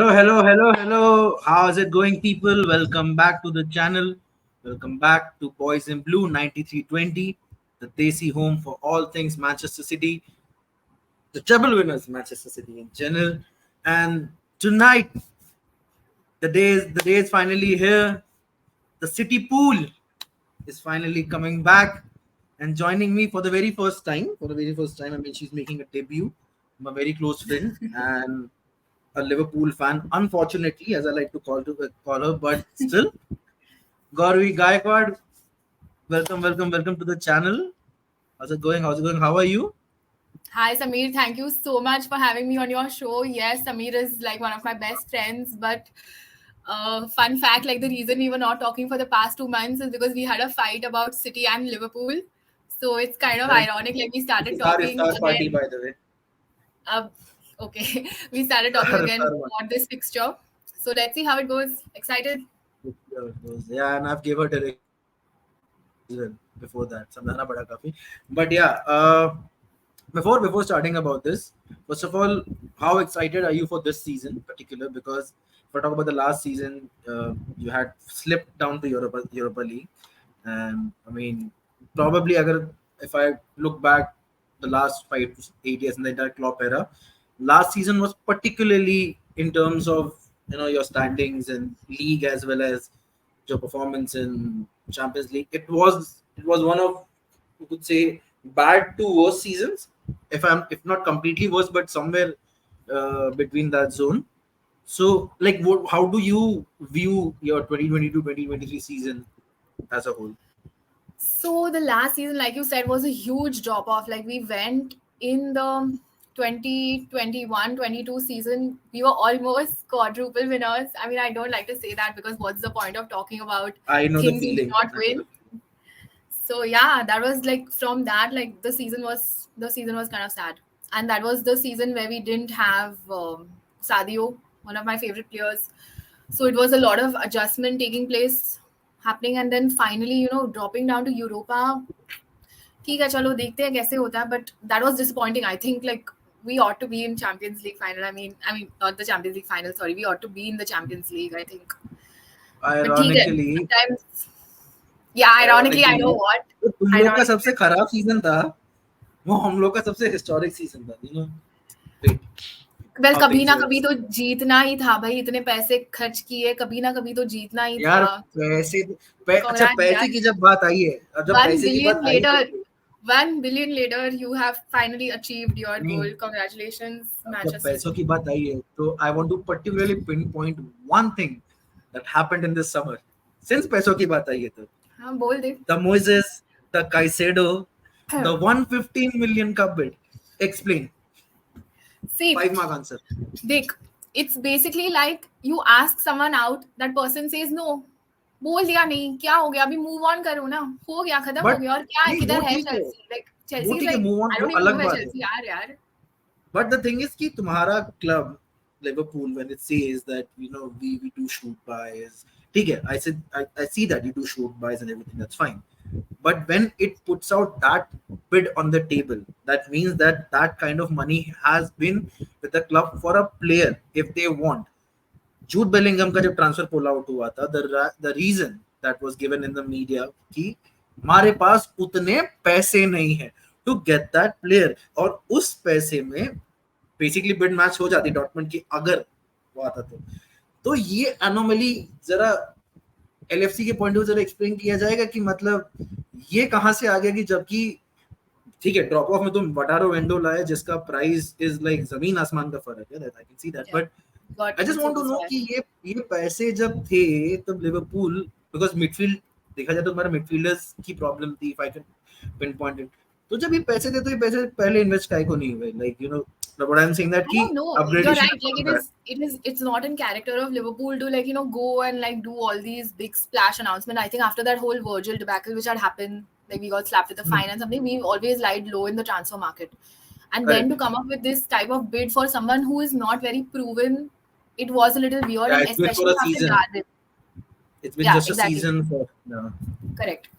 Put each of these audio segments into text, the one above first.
Hello. How's it going, people? Welcome back to the channel. Welcome back to Boys in Blue 9320, the DESI home for all things Manchester City, the Treble Winners Manchester City in general. And tonight, the day is finally here. The City Pool is finally coming back and joining me for the very first time. I mean, she's making a debut. My very close friend and a Liverpool fan, unfortunately, as I like to call her, but still, Gauravi Gaikwad. Welcome to the channel. How's it going? How are you? Hi Samir, thank you so much for having me on your show. Yes, Samir is like one of my best friends, but fun fact, like the reason we were not talking for the past 2 months is because we had a fight about City and Liverpool. So it's kind of Correct. ironic, like we started It's our talking iftar party, again. by the way. Uh, okay, we started talking Our again iftar one. about this fixture. So let's see how it goes. Excited? Let's see how it goes. Yeah, and I've gave her directions as well before that. Samjhana bada kafi. But yeah, before starting about this, first of all, how excited are you for this season in particular? Because if I talk about the last season, you had slipped down to Europa League, and I mean, probably if I look back the last 5 to 8 years in the entire Klopp era, last season was particularly in terms of your standings in league as well as your performance in Champions League. It was one of, you could say, bad to worse seasons. If not completely worse, but somewhere between that zone. So, like, how do you view your 2022-2023 season as a whole? So the last season, like you said, was a huge drop off. Like we went in the 2021-22 season, we were almost quadruple winners. I mean, I don't like to say that because what's the point of talking about I know the things you did feeling. not win? So yeah, that was like from that, like the season was kind of sad. And that was the season where we didn't have Sadio, one of my favorite players. So it was a lot of adjustment taking place happening, and then finally, dropping down to Europa. ठीक है चलो देखते हैं कैसे होता है, but that was disappointing. I think like we ought to be in Champions League final. I mean not the Champions League final, sorry. We ought to be in the Champions League, I think. But ठीक है, Ironically, sometimes yeah, ironically I know what. जो तुम लोग का सबसे Ironically, खराब season था, वो हम लोग का सबसे हिस्टोरिक सीजन था. Wait, well, how कभी things ना are. कभी तो जीतना ही था भाई. इतने पैसे खर्च किए, कभी ना कभी तो जीतना ही यार था. अच्छा, Congrats पैसे यार. की जब बात आई है, और जब 1 पैसे की billion बात आई later, है, 1 billion later, you have finally achieved your नहीं, goal. Congratulations, जब Manchester पैसों की City. बात आई है, तो I want to particularly pin point one thing that happened in this summer. Since पैसों की बात आई है, तो हाँ बोल दे. the Moises, the Caicedo, the 115 million cup bid. Explain. See, 5 mark answer. देख, it's basically like you ask someone out, that person says no. बोल दिया नहीं, क्या हो गया, अभी मूव ऑन करो ना, हो गया, खत्म हो बट गया. और क्या नहीं, वो किधर है ठीक है, चेल्सी? लाइक वो चेल्सी इज ठीक है, लाइक मूव ऑन आई वो डोंट इवन नो अलग वेयर बात है. चेल्सी आर यार. But the thing is कि तुम्हारा club Liverpool, when it says that we do shoot buys, ठीक है, I see that you do shoot buys and everything, that's fine. But when it puts out that bid on the table, that means that kind of money has been with the club for a player if they want. Jude Bellingham का जब transfer pull out हुआ था, the reason that was given in the media कि हमारे पास उतने पैसे नहीं है टू गेट दैट प्लेयर, और उस पैसे में बेसिकली बिड मैच हो जाती डॉर्टमंड की अगर वो आता तो ये एनोमली जरा एलएफसी के पॉइंट ऑफ व्यू जरा एक्सप्लेन किया जाएगा कि मतलब ये कहां से आ गया, कि जबकि ठीक है, ड्रॉप ऑफ में तुम वटारो वेंडो लाए जिसका प्राइस इज लाइक जमीन आसमान का फर्क है, that I can see that. But got I just want to know कि ये पैसे जब थे तब लिवरपूल, बिकॉज मिडफील्ड देखा जाए तो हमारा मिडफील्डर्स की प्रॉब्लम थी, if I can pin point it. तो जब ये पैसे थे तो ये पैसे पहले इन्वेस्ट काहे को नहीं हुए, like what I'm saying that I don't know. You're upgradation right. Like it's not in character of Liverpool to like go and like do all these big splash announcement. I think after that whole Virgil debacle which had happened, like we got slapped with the fine and something, we've always lied low in the transfer market. And then to come up with this type of bid for someone who is not very proven, it was a little weird, yeah, and it's been for especially a after season. Darwin. It's been Yeah, just a exactly. season for Correct.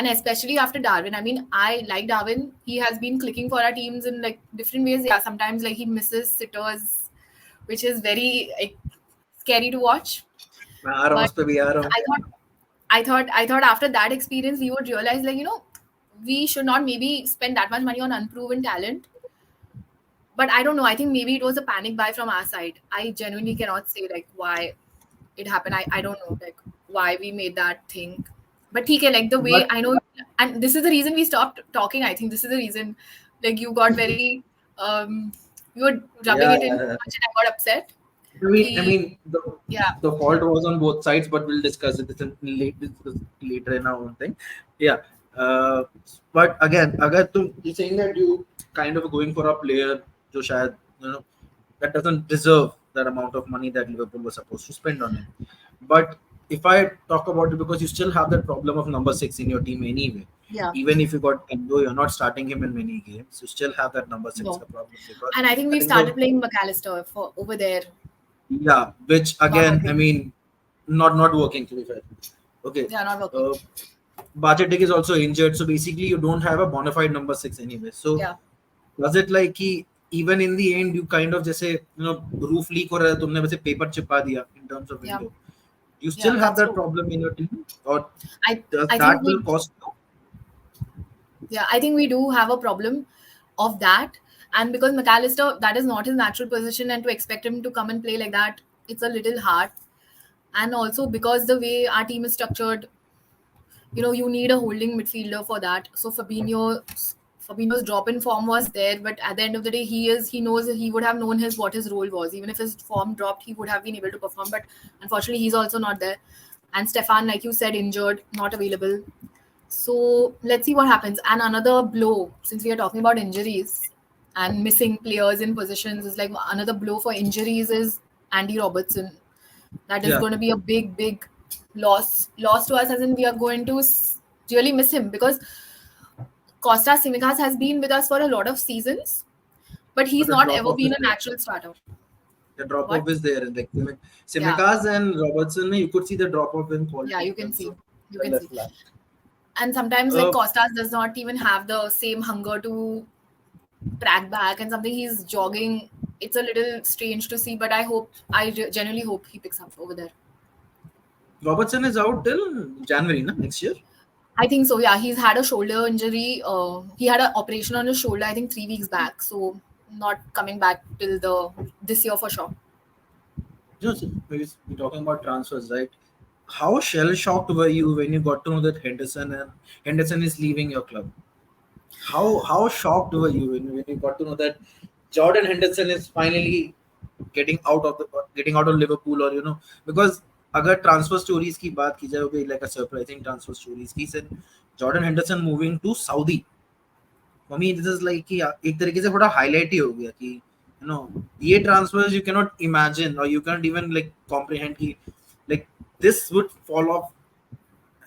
And especially after Darwin, I mean, I like Darwin. He has been clicking for our teams in like different ways. Yeah, sometimes like he misses sitters, which is very like scary to watch. मैं आ रहा हूँ But उस पे भी आ रहा हूँ. I thought after that experience we would realize, like, we should not maybe spend that much money on unproven talent. But I don't know. I think maybe it was a panic buy from our side. I genuinely cannot say like why it happened. I don't know like why we made that thing. But okay, like the way But I know, and this is the reason we stopped talking. I think this is the reason. Like you got very, you were rubbing yeah, it in too much, and I got upset. I Ki, mean, yeah, the fault was on both sides, but we'll discuss it later in our own thing. Yeah. Uh, but again, अगर तुम you're saying that you kind of going for a player जो शायद that doesn't deserve that amount of money that Liverpool was supposed to spend on him. But if I talk about it, because you still have that problem of number 6 in your team anyway. yeah, Even if you got Endo, you're not starting him in many games. You still have that number 6 no. problem because And I think I we've think the started playing McAllister for over there. yeah, which Not again, I working. mean, not working to be fair. Okay, They are not working. uh, Bajetic is also injured, so basically you don't have a bona fide number 6 anyway. So Yeah, was it like कि even in the end you kind of जैसे roof leak हो रहा है तुमने वैसे paper चिपका दिया in terms of yeah, window. You yeah. still have That's that true. problem in your team, or I does I think that will we cost you? Yeah, I think we do have a problem of that. And because McAllister, that is not his natural position, and to expect him to come and play like that, it's a little hard. And also because the way our team is structured, you need a holding midfielder for that. So Fabinho's drop in form was there, but at the end of the day, he knows that he would have known what his role was. Even if his form dropped, he would have been able to perform. But unfortunately, he's also not there. And Stefan, like you said, injured, not available. So let's see what happens. And another blow, since we are talking about injuries and missing players in positions, is like another blow for injuries is Andy Robertson. That is Yeah, going to be a big, big loss to us, as in we are going to really miss him because Costa Simicas has been with us for a lot of seasons, but but he's not ever the been a natural starter. drop What? off is there, and like Yeah, Simikas and Robertson, you could see the drop off in yeah, quality you in can terms see, of you the can left see. flank. And sometimes like Uh, Costas does not even have the same hunger to track back, and something he's jogging. It's a little strange to see, but genuinely hope he picks up over there. Robertson is out till January, na, next year. I think so. Yeah, he's had a shoulder injury. He had an operation on his shoulder, I think 3 weeks back. So not coming back till this year for sure. So we're talking about transfers, right? How shell shocked were you when you got to know that Henderson is leaving your club? How shocked were you when you got to know that Jordan Henderson is finally getting out of Liverpool, or because अगर transfer stories की बात की जाए, okay, like a surprising transfer stories की said Jordan Henderson moving to Saudi. For me this is like कि एक तरीके से थोड़ा highlight ही हो गया कि ये transfers you cannot imagine, or you can't even like comprehend कि like this would fall off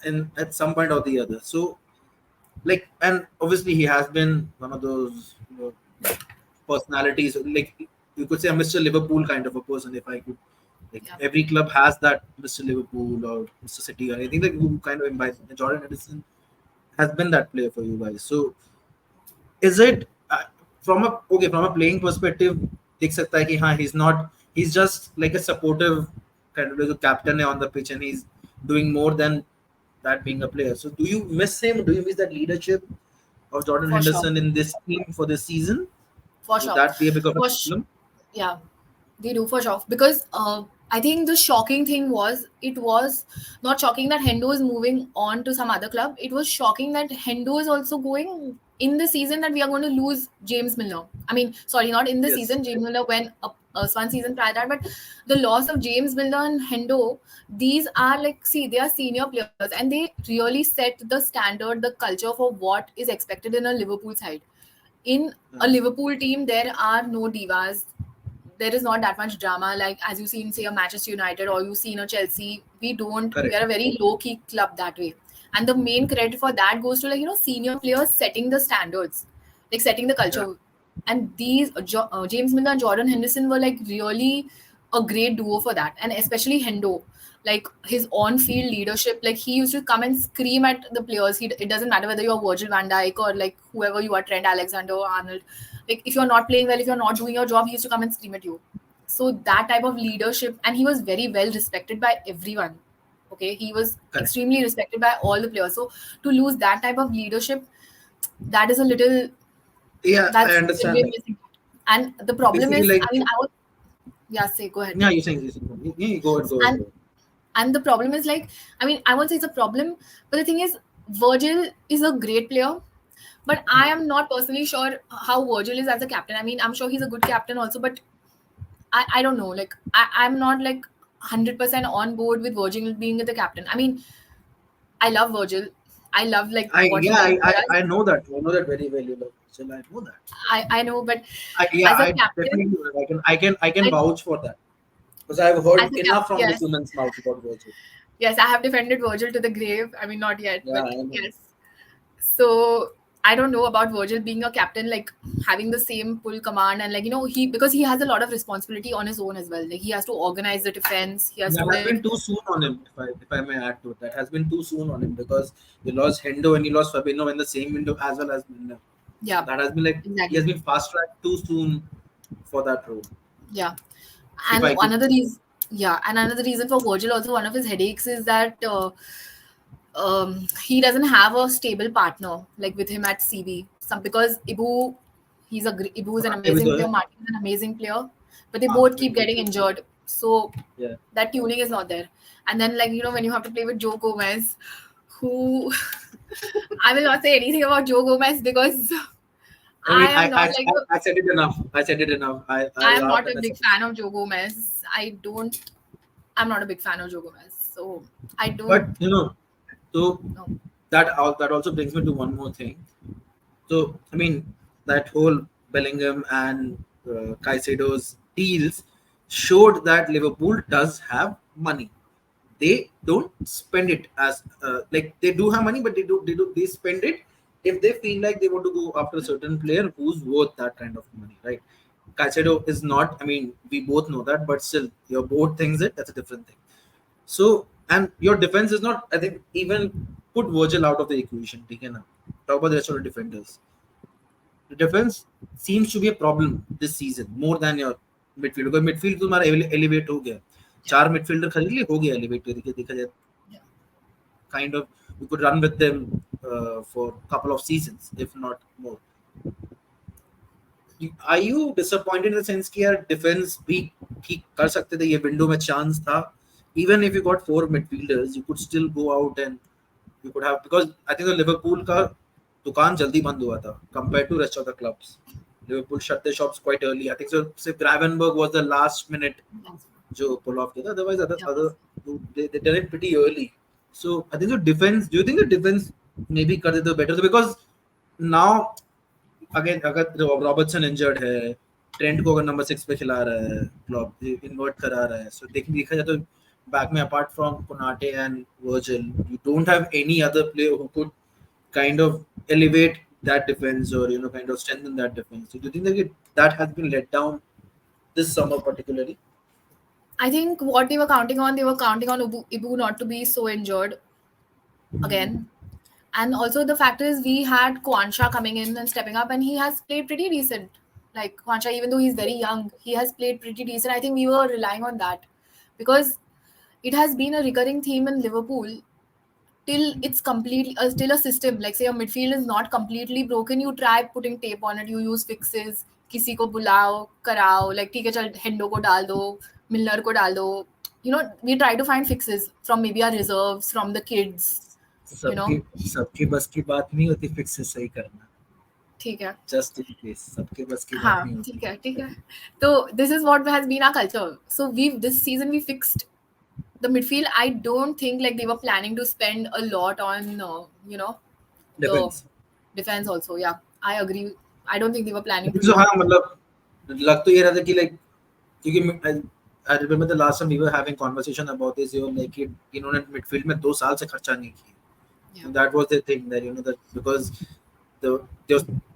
in at some point or the other. So like, and obviously he has been one of those personalities, like you could say a Mr. Liverpool kind of a person, if I could, like Yeah. every club has that Mr. Liverpool or Mr. City or anything, like who kind of invites. Jordan Henderson has been that player for you guys. So is it from a playing perspective दिख सकता है कि हाँ, he's just like a supportive kind of like a captain on the pitch, and he's doing more than that being a player. So do you miss him? Do you miss that leadership of Jordan For sure. Henderson in this team for this season? For Would sure. that be a big of a For sh- problem? yeah, they do for sure. Because I think the shocking thing it was not shocking that Hendo is moving on to some other club. It was shocking that Hendo is also going in the season that we are going to lose James Milner. I mean, sorry, not in the Yes. season. James Milner went up one season prior to that, but the loss of James Milner and Hendo, these are like, see, they are senior players and they really set the standard, the culture for what is expected in a Liverpool side. In a Liverpool team, there are no divas. There is not that much drama, like as you see in, say, a Manchester United or you see in a Chelsea. We Correct. are a very low key club that way. And the main credit for that goes to, like, senior players setting the standards, like setting the Yeah. culture. And these James Milner and Jordan Henderson were like really a great duo for that. And especially Hendo, like his on-field leadership, like he used to come and scream at the players. It doesn't matter whether you're Virgil van Dijk or like whoever you are, Trent Alexander or Arnold. Like if you're not playing well, if you're not doing your job, he used to come and scream at you. So that type of leadership, and he was very well respected by everyone. Okay, he was Correct. extremely respected by all the players. So to lose that type of leadership, that is a little, Yeah, I that's understand we're that. missing. And the problem Basically, is, like, I mean, I was, yeah, say, go ahead. yeah, you're saying, yeah, go ahead, go ahead, And go ahead. and the problem is, like, I mean, I won't say it's a problem, but the thing is, Virgil is a great player, but I am not personally sure how Virgil is as a captain. I mean, I'm sure he's a good captain also, but I don't know. Like, I'm not like 100% on board with Virgil being the captain. I mean, I love Virgil. I love like I what he yeah, does for us. I know that. I know that very well. You know, so I know that. I know, but Yeah, as a I captain, definitely know that. I can I, vouch for that because I've heard as a cap, enough from this yes, woman's mouth about Virgil. yes, I have defended Virgil to the grave. I mean, not yet, Yeah, but I know. yes. So I don't know about Virgil being a captain, like having the same full command, and like, he, because he has a lot of responsibility on his own as well. Like he has to organize the defense. He has That to has like, been too soon on him, if I may add to it. That has been too soon on him because you lost Hendo and you lost Fabinho in the same window as well as Milner. So yeah, that has been like he has exactly, been fast tracked too soon for that role. yeah. If And I could another say. reason, yeah, and another reason for Virgil also, one of his headaches is that he doesn't have a stable partner like with him at CB. Some because Ibu is an It was amazing player. Martin is an amazing player, but they both after keep getting injured. So yeah. that tuning is not there. And then, like, when you have to play with Joe Gomez, who I will not say anything about Joe Gomez because I mean, I am not like I said it enough. I said it enough. I I am laughed not a and I big said it. fan of Joe Gomez. I'm not a big fan of Joe Gomez. So I don't But so know. that also brings me to one more thing. So I mean, that whole Bellingham and Caicedo's deals showed that Liverpool does have money. They don't spend it as like they do have money, but they spend it if they feel like they want to go after a certain player who's worth that kind of money, right? Caicedo is not. I mean, we both know that, but still, your board thinks it. That's a different thing. So, and your defense is not. I think even put Virgil out of the equation. ठीक है ना? Talk about the rest of the defenders. The defense seems to be a problem this season more than your midfield because midfield तुम्हारा elevate हो गया. Yeah. चार midfielder खरीद लिए हो गया elevate देखा जाए Yeah. kind of we could run with them for a couple of seasons if not more. Are you disappointed in the sense कि यार defense भी ठीक कर सकते थे ये window में chance था even if you got four midfielders you could still go out and you could have because I think the Liverpool का दुकान जल्दी बंद हुआ था compared to rest of the clubs. Liverpool shut their shops quite early. I think so. Say Gravenberg was the last minute जो pull off किया था. Otherwise, other they did it pretty early. So I think the defense. Do you think the defense maybe कर देते better? So because now again अगर Robertson injured है, Trent को अगर number 6 पे खिला रहा है, Klopp invert करा रहा है. So देखा जाए तो back में apart from Konate and Virgil, you don't have any other player who could kind of elevate that defense or kind of strengthen that defense. So do you think that has been let down this summer particularly? I think what they were counting on, Ibu not to be so injured again. And also the fact is we had Kwansha coming in and stepping up, and he has played pretty decent. Like Kwansha, even though he's very young, he has played pretty decent. I think we were relying on that because it has been a recurring theme in Liverpool till it's completely still a system. Like say your midfield is not completely broken, you try putting tape on it, you use fixes, किसी को बुलाओ कराओ, like ठीक है चल हेंडो को डाल दो, मिलनर को डाल दो. We try to find fixes from maybe our reserves, from the kids. सबकी बस की बात नहीं होती फिक्स से सही करना. ठीक है. Just in case सबके बस की बात हाँ नहीं होती. ठीक है. So this is what has been our culture. So this season we fixed the midfield. I don't think like they were planning to spend a lot on the Defense. defense also. Yeah, I agree. I don't think they were planning to So do हाँ मतलब लग तो ये रहा था कि like क्योंकि I remember the last time we were having conversation about this. You were like कि इन्होंने midfield में 2 साल से खर्चा नहीं किया. Yeah. And that was the thing that that because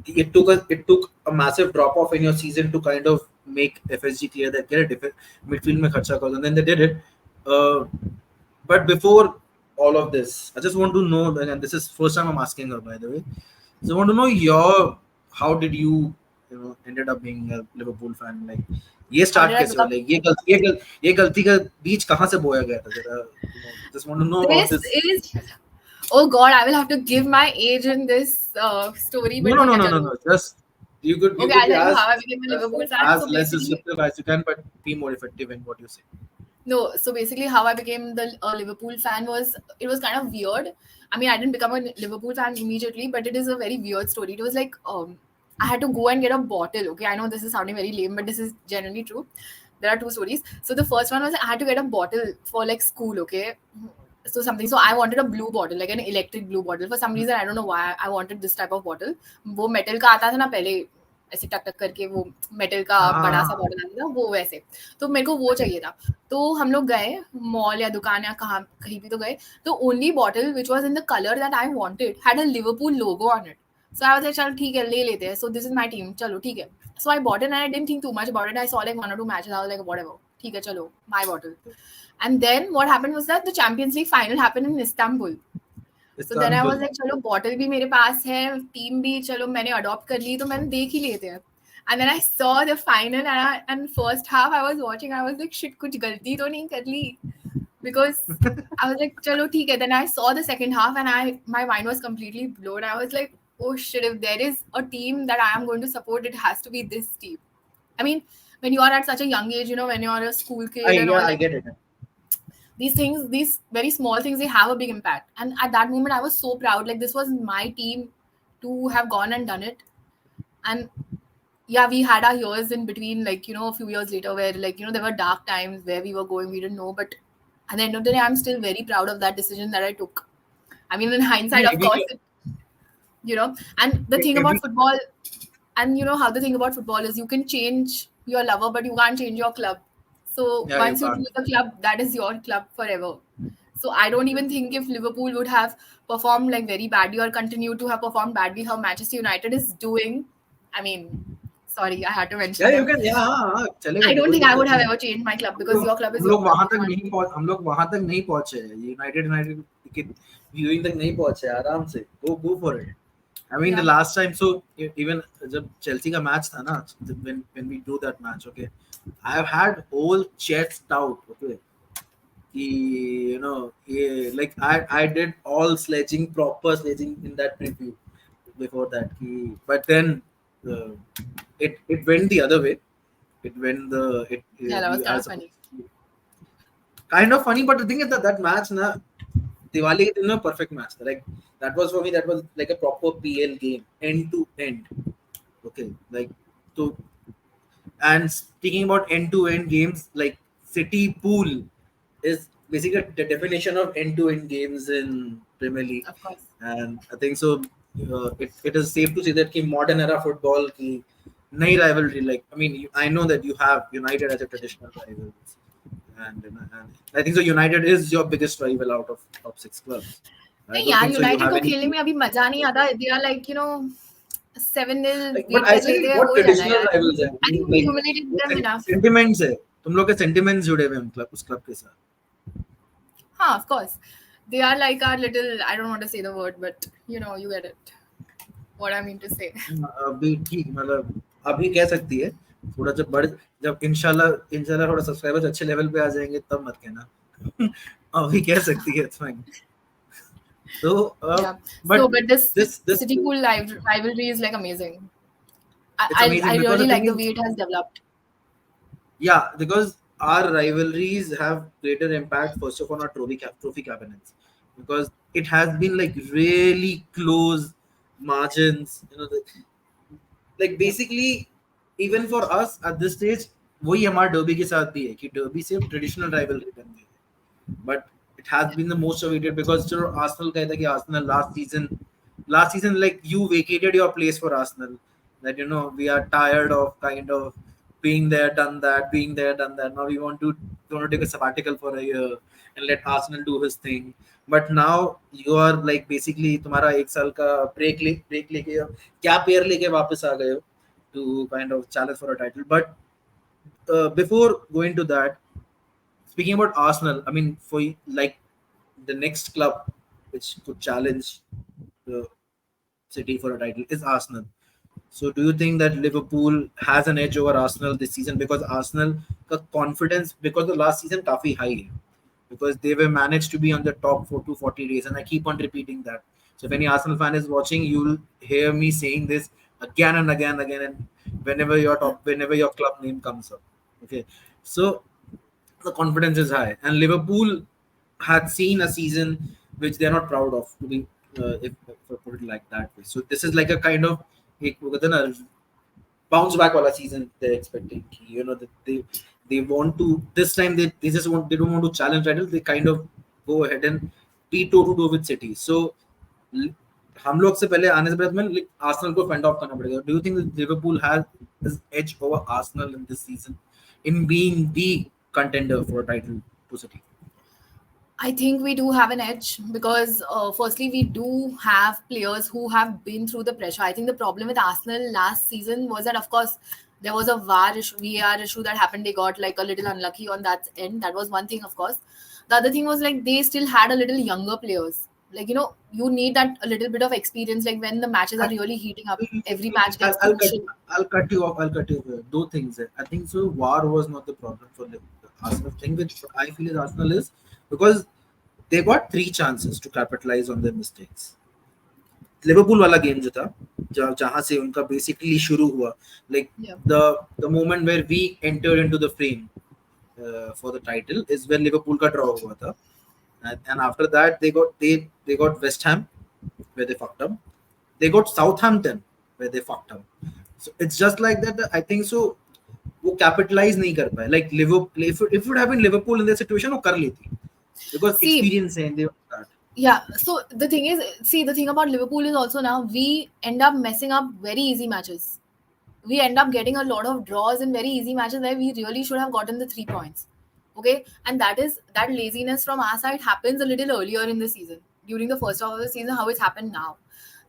it took a massive drop off in your season to kind of make FSG clear that get a different midfield में खर्चा करो, and then they did it. But before all of this, I just want to know, and this is first time I'm asking her by the way. So I want to know how did you ended up being a Liverpool fan. Like, ये How start did I कैसे हुआ? become? Like, ये गलती का बीज कहाँ से बोया गया था? जरा, just want to know about This this. is, oh God, I will have to give my age in this story, No, but no, ठीक no, है no, no, चलो. no. Just you Okay, could I'll be tell you how I became a Liverpool fan. as So less basically, descriptive as you can, but be more effective in what you say. no, so basically, how I became the Liverpool fan was, it was kind of weird. I mean, I didn't become a Liverpool fan immediately, but it is a very weird story. It was like I had to go and get a bottle. Okay, I know this is sounding very lame, but this is generally true. There are two stories. So the first one was I had to get a bottle for like school. Okay, so something. So I wanted a blue bottle, like an electric blue bottle. For some reason, I don't know why I wanted this type of bottle. वो metal का आता था ना पहले, ऐसे टक टक करके वो मेटल का बड़ा सा हाँ, बॉटल आता था वो वैसे. तो मेरे को वो चाहिए था. तो हम लोग गए मॉल या दुकान या कहाँ कहीं भी तो गए. तो only bottle which was in the colour that I wanted had a Liverpool logo on it. So I was like चलो ठीक है ले लेते हैं. So this is my team, चलो ठीक है. So I bought it and I didn't think too much about it. I saw like 1 or 2 matches. I was like whatever, ठीक है चलो my bottle. And then what happened was that the champions league final happened in Istanbul. So then I was Istanbul. like, चलो bottle भी मेरे पास है, team भी चलो मैंने अडॉप्ट कर ली, तो मैंने देख ही लेते हैं. And then I saw the final and first half I was watching, I was like, shit, कुछ गलती तो नहीं कर ली, because I was like, चलो ठीक है. Then I saw the second half and my mind was completely blown. I was like, oh shit, if there is a team that I am going to support, it has to be this team. I mean, when you are at such a young age, when you're a school kid and all, I like, get it. these things, these very small things, they have a big impact. And at that moment I was so proud, like this was my team to have gone and done it. And yeah, we had our years in between, like a few years later where like there were dark times where we were going, we didn't know, but at the end of the day I'm still very proud of that decision that I took. I mean, in hindsight, of course, and the thing about football, and how the thing about football is you can change your lover but you can't change your club. So Yeah, you once you can't. choose a club, that is your club forever. So I don't even think if Liverpool would have performed like very badly or continue to have performed badly how Manchester United is doing. I mean, sorry, I had to Yeah, mention you them. can. Yeah, हाँ, चलेगा, I don't कोई think I दिक्कत would have नहीं. ever changed my club because your club is हम your लोग club. वहां You तक can't. नहीं पहुंच हम लोग वहां तक नहीं पहुंचे. यूनाइटेड के व्यूइंग तक नहीं पहुंचे. आराम से go for it. I mean, the Yeah. last time, so even जब चेल्सी का मैच था ना, when we do that match, okay, I have had whole chest out, okay, yeah, like I did all proper sledging in that preview before that, but then uh, it went the other way. It went the it Yeah, that was we kind are of funny. kind of funny, but the thing is that match na Diwali ke din na perfect match tha. Like that was for me, that was like a proper PL game, end to end. Okay, like so. And speaking about end to end games, like City Pool is basically the definition of end to end games in Premier League. Of course. And I think so. It is safe to say that modern era football ki nahi rivalry. Like I mean, I know that you have United as a traditional rival, and I think so. United is your biggest rival out of top 6 clubs. I नहीं don't यार, think so. You United have को any खेलने में अभी मजा नहीं आता. They are like 7-0 like, but lead I कर say लेते हैं, what हो जाता है traditional यार. rivals है. I think we Like humiliated them enough. sentiments है. तुम लोग के sentiments जुड़े हुए हैं उस club के साथ. हाँ, of course they are like our little, I don't want to say the word but you get it what I mean to say. अभी ठीक, मतलब अभी कह सकती है. थोड़ा जब इंशाल्लाह थोड़ा सब्सक्राइबर्स अच्छे लेवल पे आ जाएंगे तब मत कहना. अभी कह सकती है, it's fine. So Yeah. but But this this City Pool rivalry is like amazing. it's amazing I because really the thing like the is, way it has developed. yeah, because our rivalries have greater impact first of all on our trophy cabinets, because it has been like really close margins, like Yep. basically even for us at this stage वही हमारा derby के साथ भी है कि derby से traditional rivalry बन गई है. But it has been the most awaited because चलो Arsenal कहता है कि Arsenal last season like you vacated your place for Arsenal, that we are tired of kind of being there done that, now we want to take a sabbatical for a year and let Arsenal do his thing. But now you are like basically तुम्हारा एक साल का break लेके cap year लेके वापस आ गए हो to kind of challenge for a title. But before going to that, speaking about Arsenal, I mean, for like the next club which could challenge the City for a title is Arsenal. So do you think that Liverpool has an edge over Arsenal this season because Arsenal का confidence because the last season काफी high है, because they were managed to be on the top for 240 days, and I keep on repeating that. So if any Arsenal fan is watching, you'll hear me saying this again and again and again, and whenever your club name comes up. Okay, so the confidence is high, and Liverpool had seen a season which they're not proud of, to be if I put it like that way. So this is like a kind of एक वो कहते हैं ना bounce back wala season they're expecting. That they want to this time they just want they don't want to challenge title. They kind of go ahead and be toe to toe with City. So हम लोग से पहले आने से पहले Arsenal को fend of करना पड़ेगा. Do you think Liverpool has this edge over Arsenal in this season in being the contender for a title to City? I think we do have an edge because, firstly, we do have players who have been through the pressure. I think the problem with Arsenal last season was that, of course, there was a VAR issue that happened. They got like a little unlucky on that end. That was one thing, of course. The other thing was like they still had a little younger players. Like, you need that a little bit of experience. Like when the matches are really heating up, every match gets crucial. I'll cut you off. Two things. I think so. VAR was not the problem for the Arsenal thing. Which I feel is Arsenal is because they got 3 chances to capitalize on their mistakes. Liverpool वाला game जो था जहां से उनका basically शुरू हुआ, like the moment where we entered into the frame for the title is when Liverpool का draw हुआ था, and after that they got West Ham where they fucked up, they got Southampton where they fucked up. So it's just like that. I think so वो capitalize नहीं कर पाए. Like Liverpool, if it would have been Liverpool in that situation वो कर लेती because experience है they start. Yeah, so the thing is, the thing about Liverpool is also now we end up messing up very easy matches. We end up getting a lot of draws in very easy matches where we really should have gotten the 3 points. Okay, and that laziness from our side happens a little earlier in the season, during the first half of the season, how it's happened now.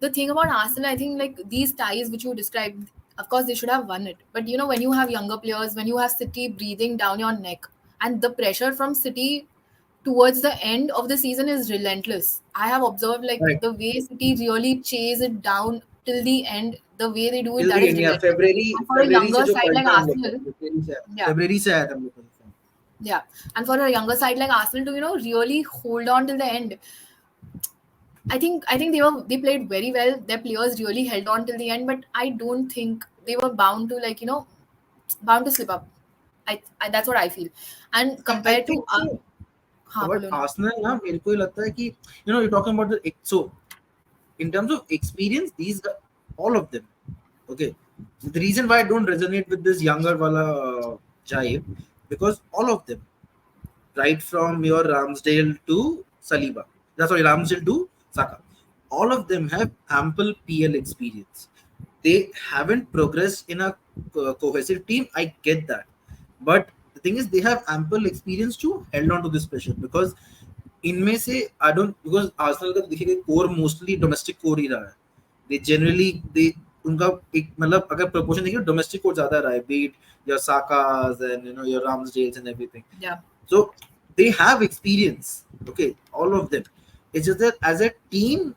The thing about Arsenal, I think, like these ties which you described, of course they should have won it. But when you have younger players, when you have City breathing down your neck, and the pressure from City towards the end of the season is relentless. I have observed the way City really chase it down till the end, the way they do it, that is relentless. February for a younger side like Arsenal, February से आया था हम लोग को. Yeah, and for a younger side like Arsenal to really hold on till the end, I think they played very well. Their players really held on till the end, but I don't think they were bound to bound to slip up. I that's what I feel. And compared to but Arsenal ना मेरे को लगता है कि you're talking about so in terms of experience, these guys, all of them, okay. The reason why I don't resonate with this younger wala jive, because all of them, right from your Ramsdale to Saliba, Ramsdale to Saka, all of them have ample PL experience. They haven't progressed in a cohesive team, I get that, but the thing is they have ample experience to hold on to this pressure, because इनमें से because Arsenal का देखिए core mostly domestic core ही रहा है. They generally उनका एक मतलब अगर proportion देखिए domestic core ज़्यादा रहा है, be it your Sakas and your Ramsdales and everything. Yeah. So they have experience, okay, all of them. It's just that as a team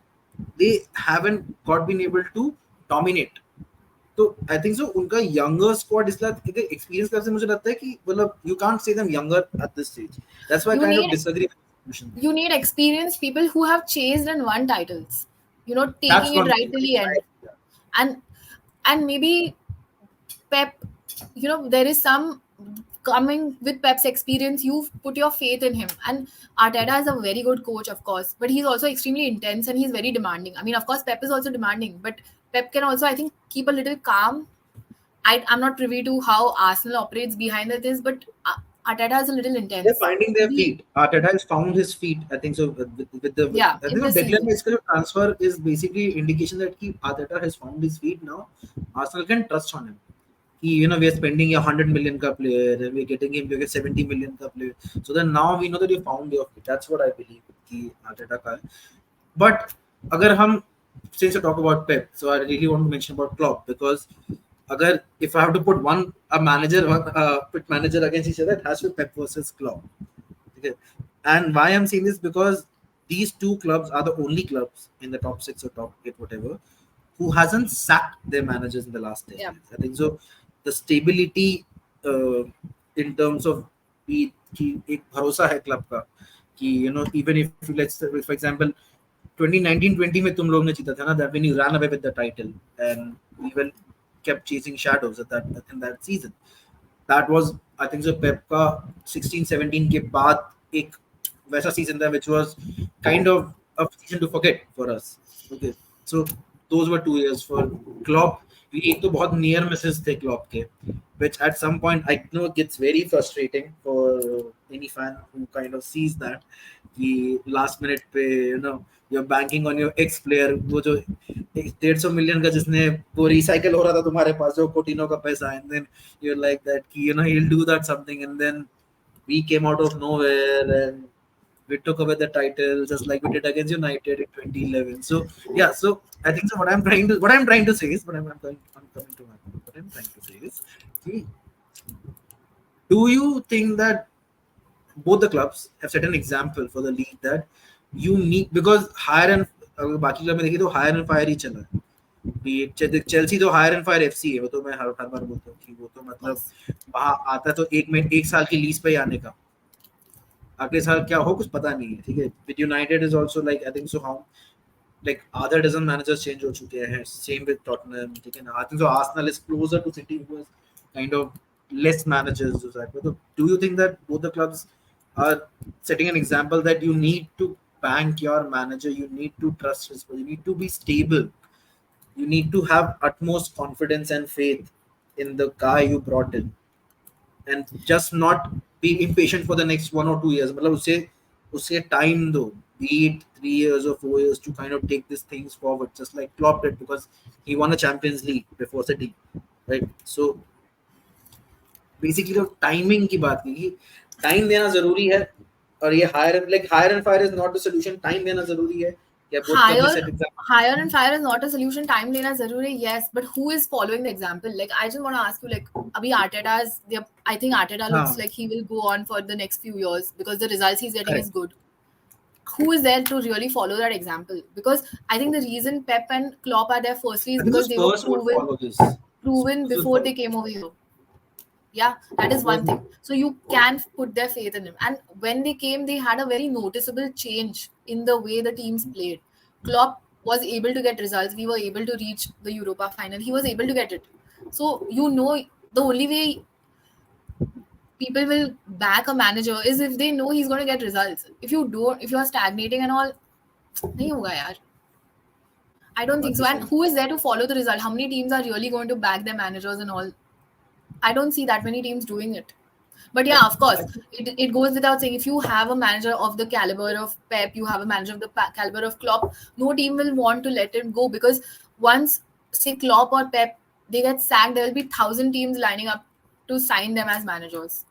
they haven't been able to dominate. So I think so उनका younger squad इसलिए experience करने से मुझे लगता है कि मतलब you can't say them younger at this stage. That's why I kind of disagree. You need experienced people who have chased and won titles. Taking it right till the end. Yeah. And maybe Pep, there is some coming with Pep's experience. You've put your faith in him. And Arteta is a very good coach, of course, but he's also extremely intense and he's very demanding. I mean, of course, Pep is also demanding, but Pep can also, I think, keep a little calm. I'm not privy to how Arsenal operates behind this, but Arteta is a little intense. They're finding their feet. Arteta has found his feet. I think so. With the I think Declan transfer is basically indication that Arteta has found his feet now. Arsenal can trust on him. We are spending 100 million ka player, and we're getting him to 70 million ka player. So then now we know that you found your feet. That's what I believe. Arteta ka. But since you talk about Pep, so I really want to mention about Klopp, because if I have to put a manager against each other, it has to be Pep versus Klopp. Okay. And why I'm saying this, because these two clubs are the only clubs in the top 6 or top 8, whatever, who hasn't sacked their managers in the last 10 Yeah. years. I think so. The stability in terms of कि एक भरोसा है club का कि even if let's for example 2019-20 में तुम लोग ने जीता था ना, that when you ran away with the title and we even kept chasing shadows at that in that season. That was I think so Pep का 16-17 के बाद एक वैसा season था which was kind of a season to forget for us. Okay, so those were 2 years for Klopp. एक तो बहुत near misses थे Klopp के, which at some point I know it gets very frustrating for any fan who kind of sees that कि last minute पे you're banking on your ex player, वो जो 150 million का जिसने वो recycle हो रहा था तुम्हारे पास जो कोटिनो का पैसा, and then you're like that कि he'll do that something, and then we came out of nowhere and we took away the title just like we did against United in 2011. So yeah, so I think so. What I'm trying to say is, I'm coming to my point. What I'm trying to say is, do you think that both the clubs have set an example for the league that you need, because hire and बाकी club में देखिए तो higher and fire ही चला है. Chelsea तो higher and fire FC है, वो तो मैं हर बार बोलता हूँ कि वो तो मतलब वहां आता तो एक साल की लीज पे ही आने का, अगले साल क्या हो कुछ पता नहीं है. ठीक है, with United is also like I think so how like other dozen managers change हो चुके हैं. Same with Tottenham. ठीक है ना, I think so Arsenal is closer to City who has kind of less managers. So do you think that both the clubs are setting an example that you need to bank your manager, you need to trust his, you need to be stable, you need to have utmost confidence and faith in the guy you brought in, and just not be impatient for the next 1 or 2 years. मतलब उसे time दो, be it 3 years or 4 years, to kind of take these things forward, just like Klopp did, because he won a Champions League before City, right? So basically तो timing की बात की, time देना जरूरी है, और ये hire and fire is not the solution. Time देना जरूरी है. Hire and fire is not a solution. Time lena zaruri, yes, but who is following the example? Like, I just want to ask you, like, abhi I think Arteta looks like he will go on for the next few years because the results he's getting is good. Who is there to really follow that example? Because I think the reason Pep and Klopp are there firstly is because they were proven before they came over here. Yeah, that is one thing. So you can put their faith in him. And when they came, they had a very noticeable change in the way the teams played. Klopp was able to get results. We were able to reach the Europa final. He was able to get it. So the only way people will back a manager is if they know he's going to get results. If you are stagnating and all, nahi hoga yaar. I don't think so. And who is there to follow the result? How many teams are really going to back their managers and all? I don't see that many teams doing it. But yeah, of course, it goes without saying, if you have a manager of the caliber of Pep, you have a manager of the caliber of Klopp, no team will want to let him go, because once, say, Klopp or Pep, they get sacked, there will be 1,000 teams lining up to sign them as managers.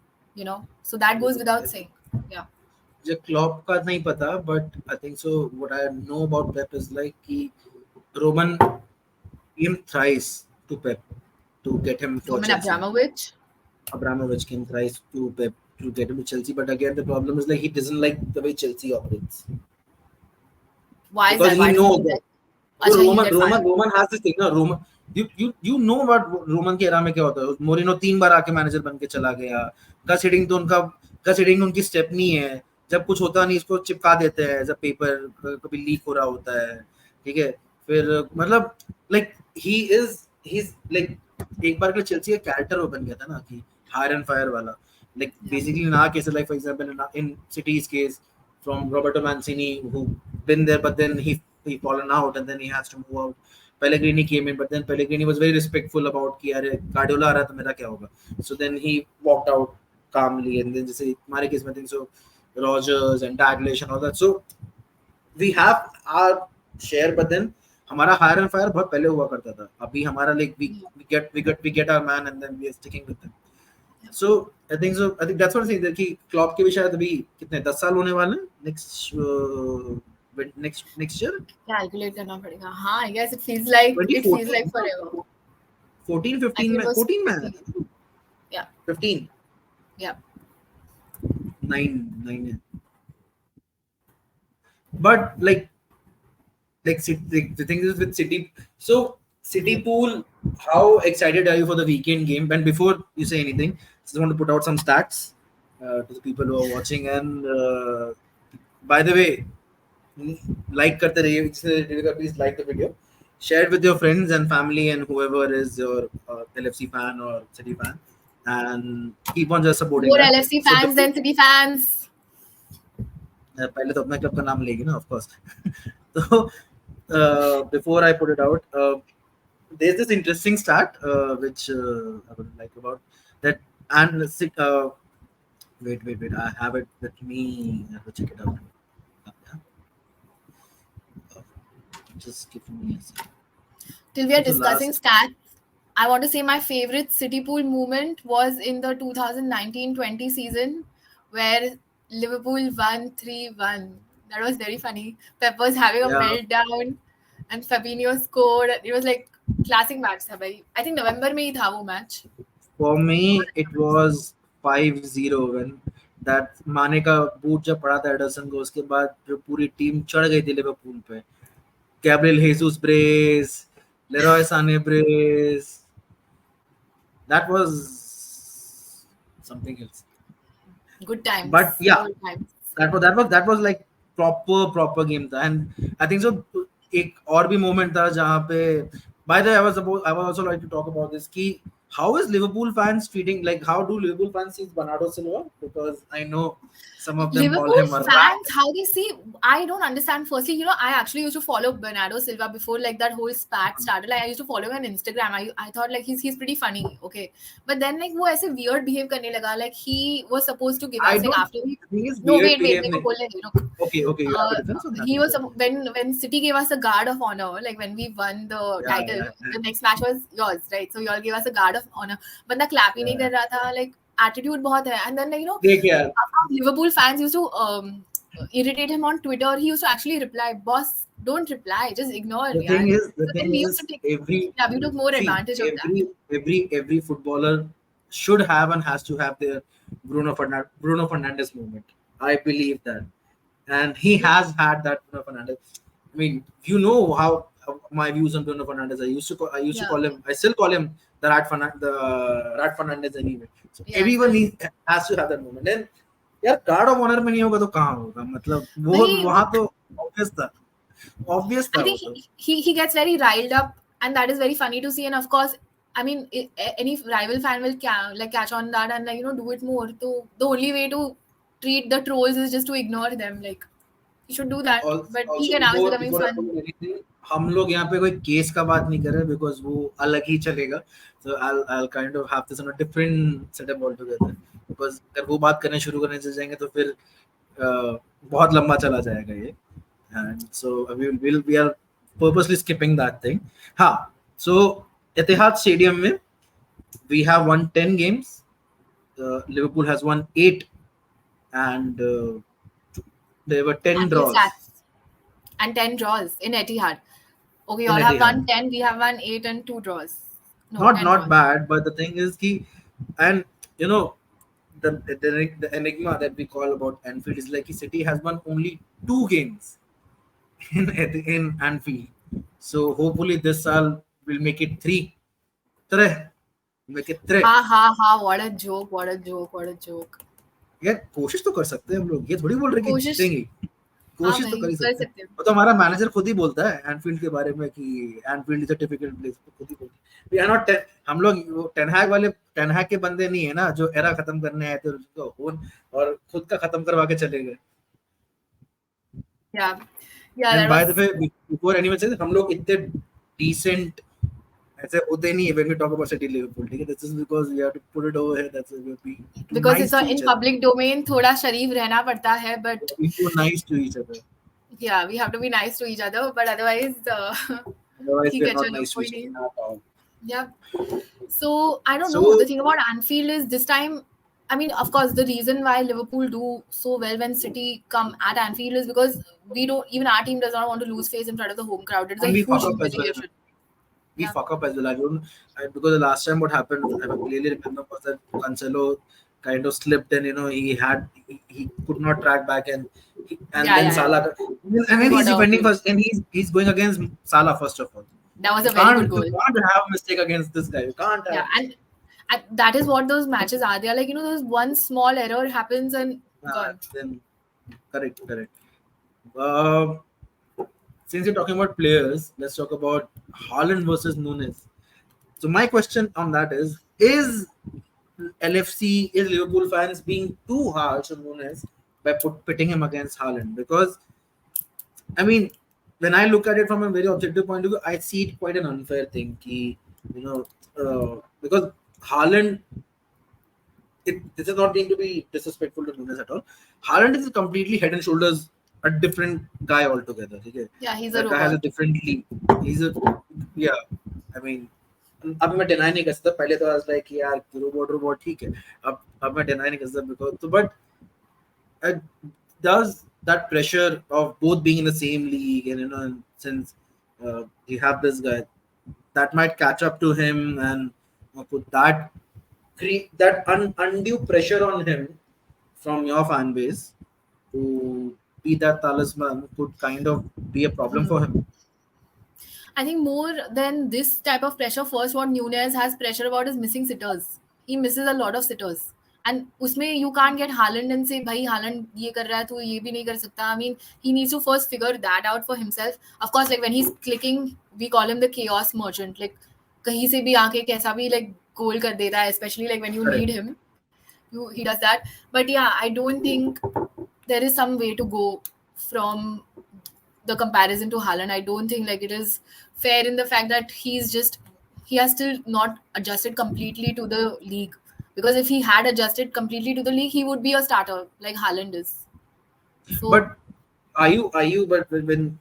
So that goes without saying. Yeah. जो Klopp का नहीं पता, but I think so. What I know about Pep is like कि Roman came thrice to Pep to get him for Chelsea. Abramovich came thrice to Pep to get him to Chelsea, but again the problem is like he doesn't like the way Chelsea operates. Why is because that? he knows that. So Roman has this thing. No, Roman, you know what Roman के era में क्या होता है. Moreno 3 बार आके manager बन के चला गया. गस हिडिंग उनकी स्टेप नहीं है. जब कुछ होता नहीं इसको चिपका देते हैं जब पेपर कभी लीक हो रहा होता है. ठीक है, फिर मतलब like he's like एक बार के चेल्सी का कैरेक्टर बन गया था ना कि हायर एंड फायर वाला. Like basically in our case, like for example in City's case, from Roberto Mancini, who been there but then he fallen out and then he has to move out. Pellegrini came in, but then Pellegrini was very respectful about कि अरे Guardiola आ रहा है तो मेरा क्या होगा. So then he walked out calmly, and then जैसे हमारे केस में think so Rodgers and Dalglish and all that. So we have our share, but then हमारा हायर एंड फायर बहुत पहले हुआ करता था. अभी हमारा like we get our man and then we are sticking with them. So I think that's what I think कि Klopp के भी शायद अभी कितने 10 साल होने वाले हैं next year. कैलकुलेट करना पड़ेगा. हाँ, I guess it feels like forever. 14 में yeah 15 yeah 9 but like the thing is with City, so City Pool, how excited are you for the weekend game? And before you say anything, just want to put out some stats to the people who are watching. And by the way, like करते रहिए, please like the video, share it with your friends and family and whoever is your LFC fan or City fan, and keep on just supporting More that. LFC So fans than City fans. पहले तो अपना club का नाम लेगी ना, of course. So before I put it out, there's this interesting stat which I would like about that. And wait, I have it with me. I have to check it out. Just give me a second. Till we are So discussing stats, I want to say my favorite City Pool moment was in the 2019-20 season where Liverpool won 3-1. That was very funny. Pep was having a meltdown and Fabinho scored. It was like classic match tha bhai. I think November mein hi tha wo match. For me, it was 5-0 when that माने का boot जब पड़ा था Anderson को, उसके बाद जो पूरी टीम चढ़ गई थी लिवरपूल पे. Gabriel Jesus brace, Leroy Sané brace. That was something else. Good times. But yeah, Good times. that was like proper game था. And I think so एक और भी moment था जहाँ पे, by the way, I was also like to talk about this कि how is Liverpool fans treating, like how do Liverpool fans see Bernardo Silva, because I know some of them Liverpool call him a rat. fans, how they see, I don't understand. Firstly, I actually used to follow Bernardo Silva before like that whole spat started. Like I used to follow him on Instagram. I thought like he's pretty funny, okay. But then like वो ऐसे weird behave करने लगा. Like he was supposed to give us like after he, no wait, मेरे को बोलने दे, रुक. Okay, you have a defense on that. He was when City gave us a guard of honor, like when we won the title, the next match was yours, right? So you all gave us a guard of honor. बंदा clap ही नहीं कर रहा था, like attitude बहुत है. And then like Liverpool fans used to irritate him on Twitter. He used to actually reply, "Boss, don't reply, just ignore." The thing is, we took more advantage of that. Every footballer should have and has to have their Bruno Fernandes moment. I believe that, and he has had that Bruno Fernandes. I mean, you know how my views on Bruno Fernandes. I used to call him. I still call him the Rat Fernandes anyway. So everyone has to have that moment. And यार guard of honour में नहीं होगा तो कहाँ होगा, मतलब वो वहाँ तो obvious था. I think he gets very riled up, and that is very funny to see. And of course, I mean, any rival fan will catch on that and like do it more. So the only way to treat the trolls is just to ignore them. Like you should do that. But he can now is becoming fun. हम लोग यहाँ पे कोई case का बात नहीं कर रहे because वो अलग ही चलेगा. So I'll kind of have this on a different setup altogether. Because अगर वो बात करने शुरू करने से जाएंगे तो फिर बहुत लंबा चला जाएगा ये. And so we are purposely skipping that thing. हाँ, so Etihad Stadium में we have won 10 games. Liverpool has won 8, and there were 10 draws. And 10 draws in Etihad. Okay, you all have won 10. We have won 8 and 2 draws. No, not bad, but the thing is ki, and the enigma that we call about Anfield is like City has won only 2 games in Anfield. So hopefully this year we'll make it 3. Make it 3. Ha, what a joke. यार कोशिश तो कर सकते हैं हम लोग, ये थोड़ी बोल रहे कि जीतेंगे. कोशिश तो कर सकते हैं. तो हमारा मैनेजर खुद ही बोलता है एनफील्ड के बारे में कि Enfield is a typical place. खुद ही बोलता है. वी आर नॉट, हम लोग टेनहैग के बंदे नहीं है ना जो एरा खत्म करने आए थे उसको और खुद का खत्म करवा के चले गए. And by the way, before anyone says, हम लोग इतने decent ऐसे होते नहीं है when we talk about City Liverpool. ठीक है, this is because we have to put it over here. That's because it's in public domain. थोड़ा शरीफ रहना पड़ता है, but we be nice to each other. Yeah, we have to be nice to each other, but otherwise we're not nice to each other at all. Yeah. So I don't know. The thing about Anfield is this time, I mean, of course, the reason why Liverpool do so well when City come at Anfield is because even our team does not want to lose face in front of the home crowd. It's a huge humiliation. We fuck up as well. Because the last time what happened, I clearly remember, was that Cancelo kind of slipped and he could not track back and then Salah, and then he's defending first and he's going against Salah first of all. That was a very good You goal. can't have mistake against this guy. You can't Yeah, have. and that is what those matches are. They are like, those one small error happens and gone. Then correct, correct. Um, since you're talking about players, let's talk about Haaland versus Nunes. So my question on that is LFC, is Liverpool fans being too harsh on Nunes by pitting him against Haaland? Because I mean, when I look at it from a very objective point of view, I see it quite an unfair thing. You know, because Haaland, this is not going to be disrespectful to Nunes at all. Haaland is completely head and shoulders a different guy altogether. Okay? Yeah, he's a That guy has a robot. different league. He's a yeah. I mean, अब मैं deny नहीं कर सकता. पहले तो I was like यार robot ठीक है. अब मैं deny नहीं कर सकता because so but does that pressure of both being in the same league and since you have this guy that might catch up to him and put that create that undue pressure on him from your fan base to be that talisman could kind of be a problem for him. I think more than this type of pressure, first what Nunez has pressure about is missing sitters. He misses a lot of sitters. And usme you can't get Haaland and say, bhai Haaland ye kar raha hai, tu ye bhi nahi kar sakta. I mean, he needs to first figure that out for himself. Of course, like when he's clicking, we call him the chaos merchant. Like kahin se bhi aake kaisa bhi like goal kar deta hai, especially like when you Correct. need him. He does that. But yeah, I don't think there is some way to go from the comparison to Haaland. I don't think like it is fair in the fact that he has still not adjusted completely to the league. Because if he had adjusted completely to the league, he would be a starter like Haaland is. So But are you but when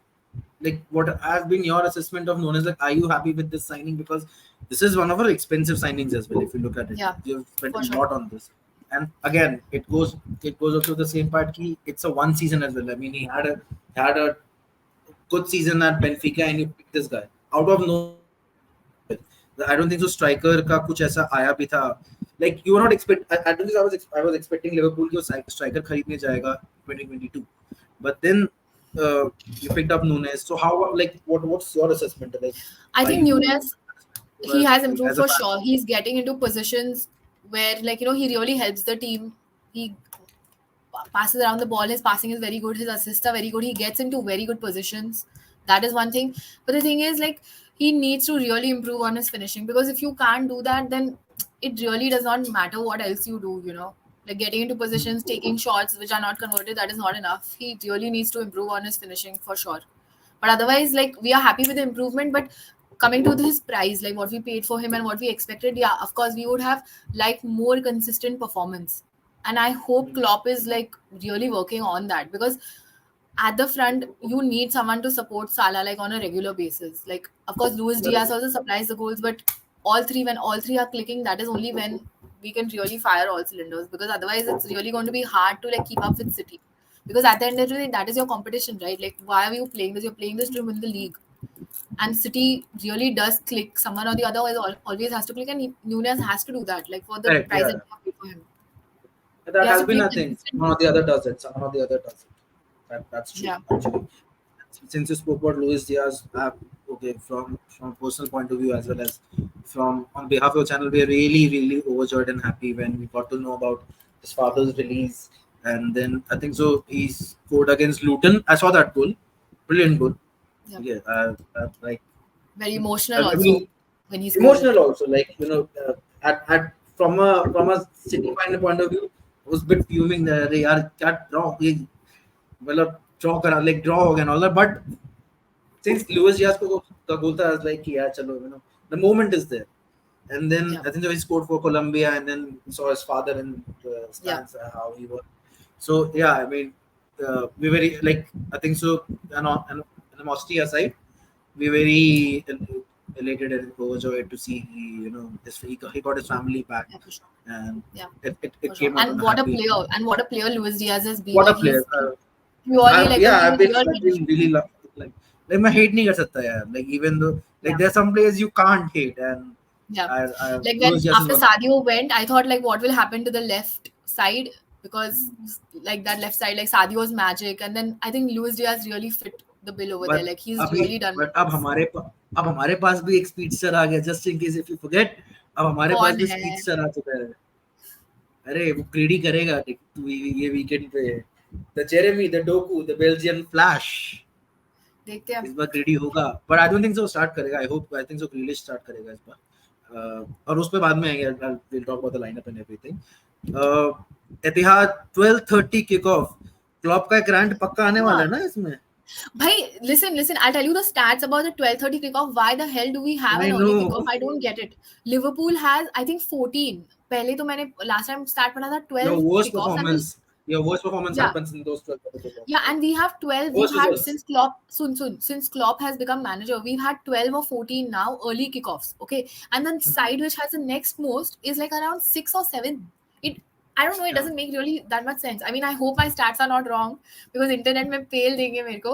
like what has been your assessment of Nunes? Like, are you happy with this signing? Because this is one of our expensive signings as well. If you look at it, yeah, you've spent for a sure. lot on this. And again, it goes up to the same part. It's a one season as well. I mean, he had a good season at Benfica, and you pick this guy out of nowhere. I don't think so. Striker का कुछ ऐसा आया भी था. Like you were not expect. I don't think I was expecting Liverpool की striker खरीदने जाएगा 2022. But then you picked up Nunes. So how like what's your assessment? Like, I are think you Nunez, he has improved as a for fan? sure. He's getting into positions where like he really helps the team. He passes around the ball. His passing is very good. His assists are very good. He gets into very good positions. That is one thing. But the thing is, like, he needs to really improve on his finishing, because if you can't do that, then it really does not matter what else you do. Like getting into positions, taking shots which are not converted, that is not enough. He really needs to improve on his finishing for sure. But otherwise, like, we are happy with the improvement. But coming to his price, like what we paid for him and what we expected, yeah, of course, we would have liked more consistent performance. And I hope Klopp is like really working on that, because at the front you need someone to support Salah like on a regular basis. Like, of course, Luis Diaz also supplies the goals, but when all three are clicking, that is only when we can really fire all cylinders, because otherwise it's really going to be hard to like keep up with City. Because at the end of the day, that is your competition, right? Like, why are you playing this? You're playing this to win the league. And City really does click. Someone or the other always has to click, and Nunez has to do that, like for the Correct. price Yeah. that you have paid for him. That He has has to been play a thing. consistent. One or the other does it. Someone or the other does it. That's true. Yeah. Actually, since you spoke about Luis Diaz, okay, from a personal point of view as well as from on behalf of your channel, we are really really overjoyed and happy when we got to know about his father's release, and then I think so he scored against Luton. I saw that goal, brilliant goal. Yeah. Yeah, like Very emotional I also mean when he scores it. emotional also. Like at from a City fan point of view, I was a bit fuming there. यार क्या draw ये मतलब draw करा like draw हो गया and all that. But since Luis Diaz को the goal था, I was like कि यार चलो the moment is there. And then Yeah. I think so he scored for Colombia, and then saw his father in the stands, how he was. So yeah, I mean, we very like I think so. And animosity aside, we very elated and overjoyed to see he got his family back, Yeah, for sure. and Yeah, it for sure. came out on And a what a happy. player! And what a player Luis Diaz has been. What a Like, player! he's purely like a I've been real really love like मैं hate नहीं कर सकता यार. Like even though like yeah. there are some players you can't hate, and Yeah. I Like Luis when Diaz is after one. Sadio went, I thought like what will happen to the left side, because like that left side, like Sadio's magic, and then I think Luis Diaz really fit the bill over there. But Like he's अभी really done but अब wonders. हमारे अब हमारे पास भी एक speedster आ गया, just in case if you forget, अब हमारे पास कौन भी है? स्पीडस्टर आ चुका है। अरे वो ग्रीडी करेगा ये वीकेंड पे, the Jeremy, the Doku, the Belgian flash, देखते हैं। इस बार ग्रीडी होगा, but I don't think so start करेगा। I think so Grealish start करेगा इस बार। और उस पे बाद में आएंगे, will talk about the lineup and everything. Etihad 12:30 kick off, Klopp का एक रैंट पक्का आने वाला है ना इसमें। भाई listen, I'll tell you the stats about the 12:30 kickoff. Why the hell do we have I an early know. kickoff? I don't get it. Liverpool has I think 14. पहले तो मैंने last time start पढ़ा था 12 kickoffs and this, your worst performance yeah, happens in those 12 kickoffs. yeah, and we have 12. Worst We've had results. since Klopp since Klopp has become manager, we've had 12 or 14 now early kickoffs. Okay, and then side which has the next most is like around 6 or 7. It I don't know. It doesn't make really that much sense. I mean, I hope my stats are not wrong because internet में fail देंगे मेरे को.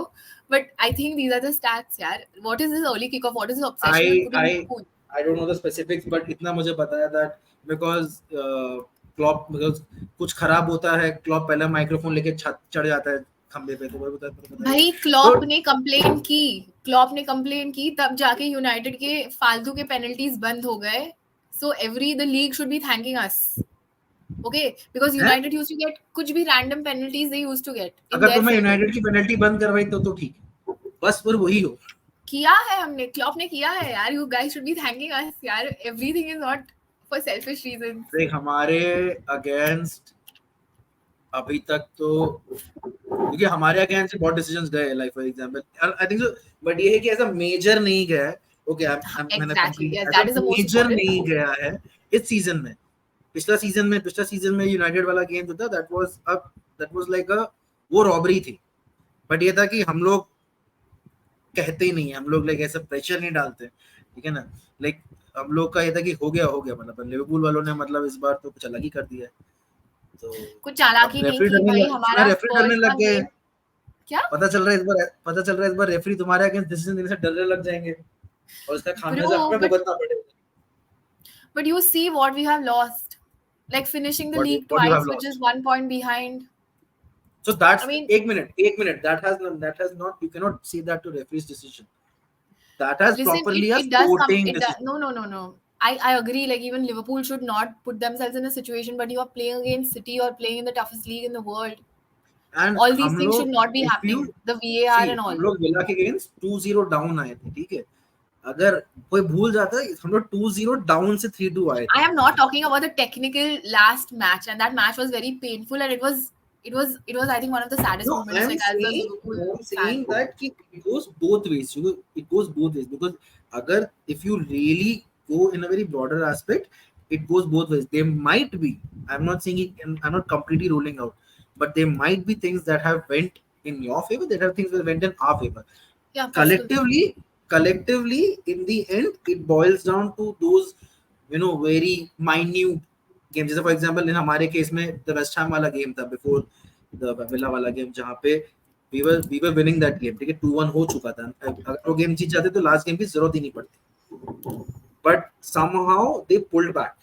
But I think these are the stats, यार. What is this early kickoff? What is this obsession with putting Liverpool? I don't know the specifics, but इतना मुझे पता है that because Klopp because कुछ खराब होता है, क्लॉप पहले माइक्रोफोन लेके चढ़ जाता है खंबे पे, तो वो पता है। भाई क्लॉप ने कंप्लेन की तब जाके यूनाइटेड के फालतू के पेनल्टीज बंद हो गए. So the league should be thanking us. Okay, because United used to get कुछ भी random penalties they used to get. अगर तुम्हें यूनाइटेड की पेनल्टी बंद करवाई तो ठीक, बस पर वही हो किया है हमने, क्लॉप ने किया है यार. You guys should be thanking us यार. Everything is not for selfish reasons. देख हमारे अगेंस्ट अभी तक तो क्योंकि हमारे अगेंस्ट बहुत डिसीजंस गए, like for example I think so, but ये है कि ऐसा मेजर नहीं गया है. ओके मेजर नहीं गया है इस सीजन में. पिछला सीजन में यूनाइटेड वाला गेम जो था दैट वाज लाइक अ वो रॉबरी थी. बट ये था कि हम लोग कहते ही नहीं है, हम लोग लाइक ऐसा प्रेशर नहीं डालते, ठीक है ना. लाइक हम लोग का ये था कि हो गया मतलब लिवरपूल वालों ने मतलब इस बार तो कुछ अलग ही कर दिया है. तो कुछ चालाकी नहीं की भाई. हमारा रेफरी डरने लग गए. क्या पता चल रहा है इस बार रेफरी तुम्हारे अगेंस्ट डिसीजन देने से डरने लग जाएंगे और इसका खामियाजा हमें भुगतना पड़ेगा. But you see what we have lost, like finishing the league twice, which is 1 point behind. So that's, I mean, एक minute. That has not. You cannot say that to referee's decision. That has properly a sporting decision. No. I agree. Like even Liverpool should not put themselves in a situation. But you are playing against City or playing in the toughest league in the world. And all these things should not be happening. The VAR and all. हम लोग villa के against 2-0 down आए थे, ठीक है. अगर कोई भूल जाता है हम लोग 2-0 डाउन से 3-2 आए थे. I am not talking about the technical last match, and that match was very painful, and it was I think one of the saddest moments. I'm saying that it goes both ways. It goes both ways because अगर if you really go in a very broader aspect, it goes both ways. There might be, I'm not saying it, I'm not completely ruling out, but there might be things that have went in your favor, there are things that went in our favor. Yeah, collectively in the end it boils down to those very minute games. जैसे for example in हमारे case में the West Ham वाला game था before the Villa वाला game जहाँ पे we were winning that game, ठीक है, 2-1 हो चुका था. अगर वो गेम जीत जाते तो लास्ट गेम की जरूरत ही नहीं पड़ती. But somehow they pulled back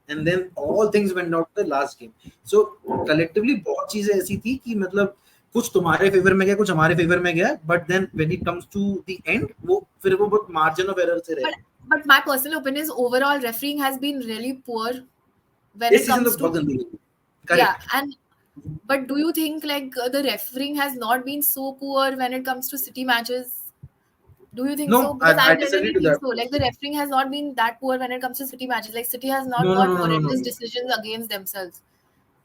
and then all things went out the last game. So collectively बहुत चीजें ऐसी थी कि मतलब कुछ तुम्हारे फेवर में गया, कुछ हमारे फेवर में गया, but then when it comes to the end वो फिर वो बहुत margin of error से रहे. But my personal opinion is overall refereeing has been really poor when it comes to and but do you think like the refereeing has not been so poor when it comes to City matches? Do you think so? Because I generally think so. Like the refereeing has not been that poor when it comes to City matches. Like City has not got horrendous decisions against themselves.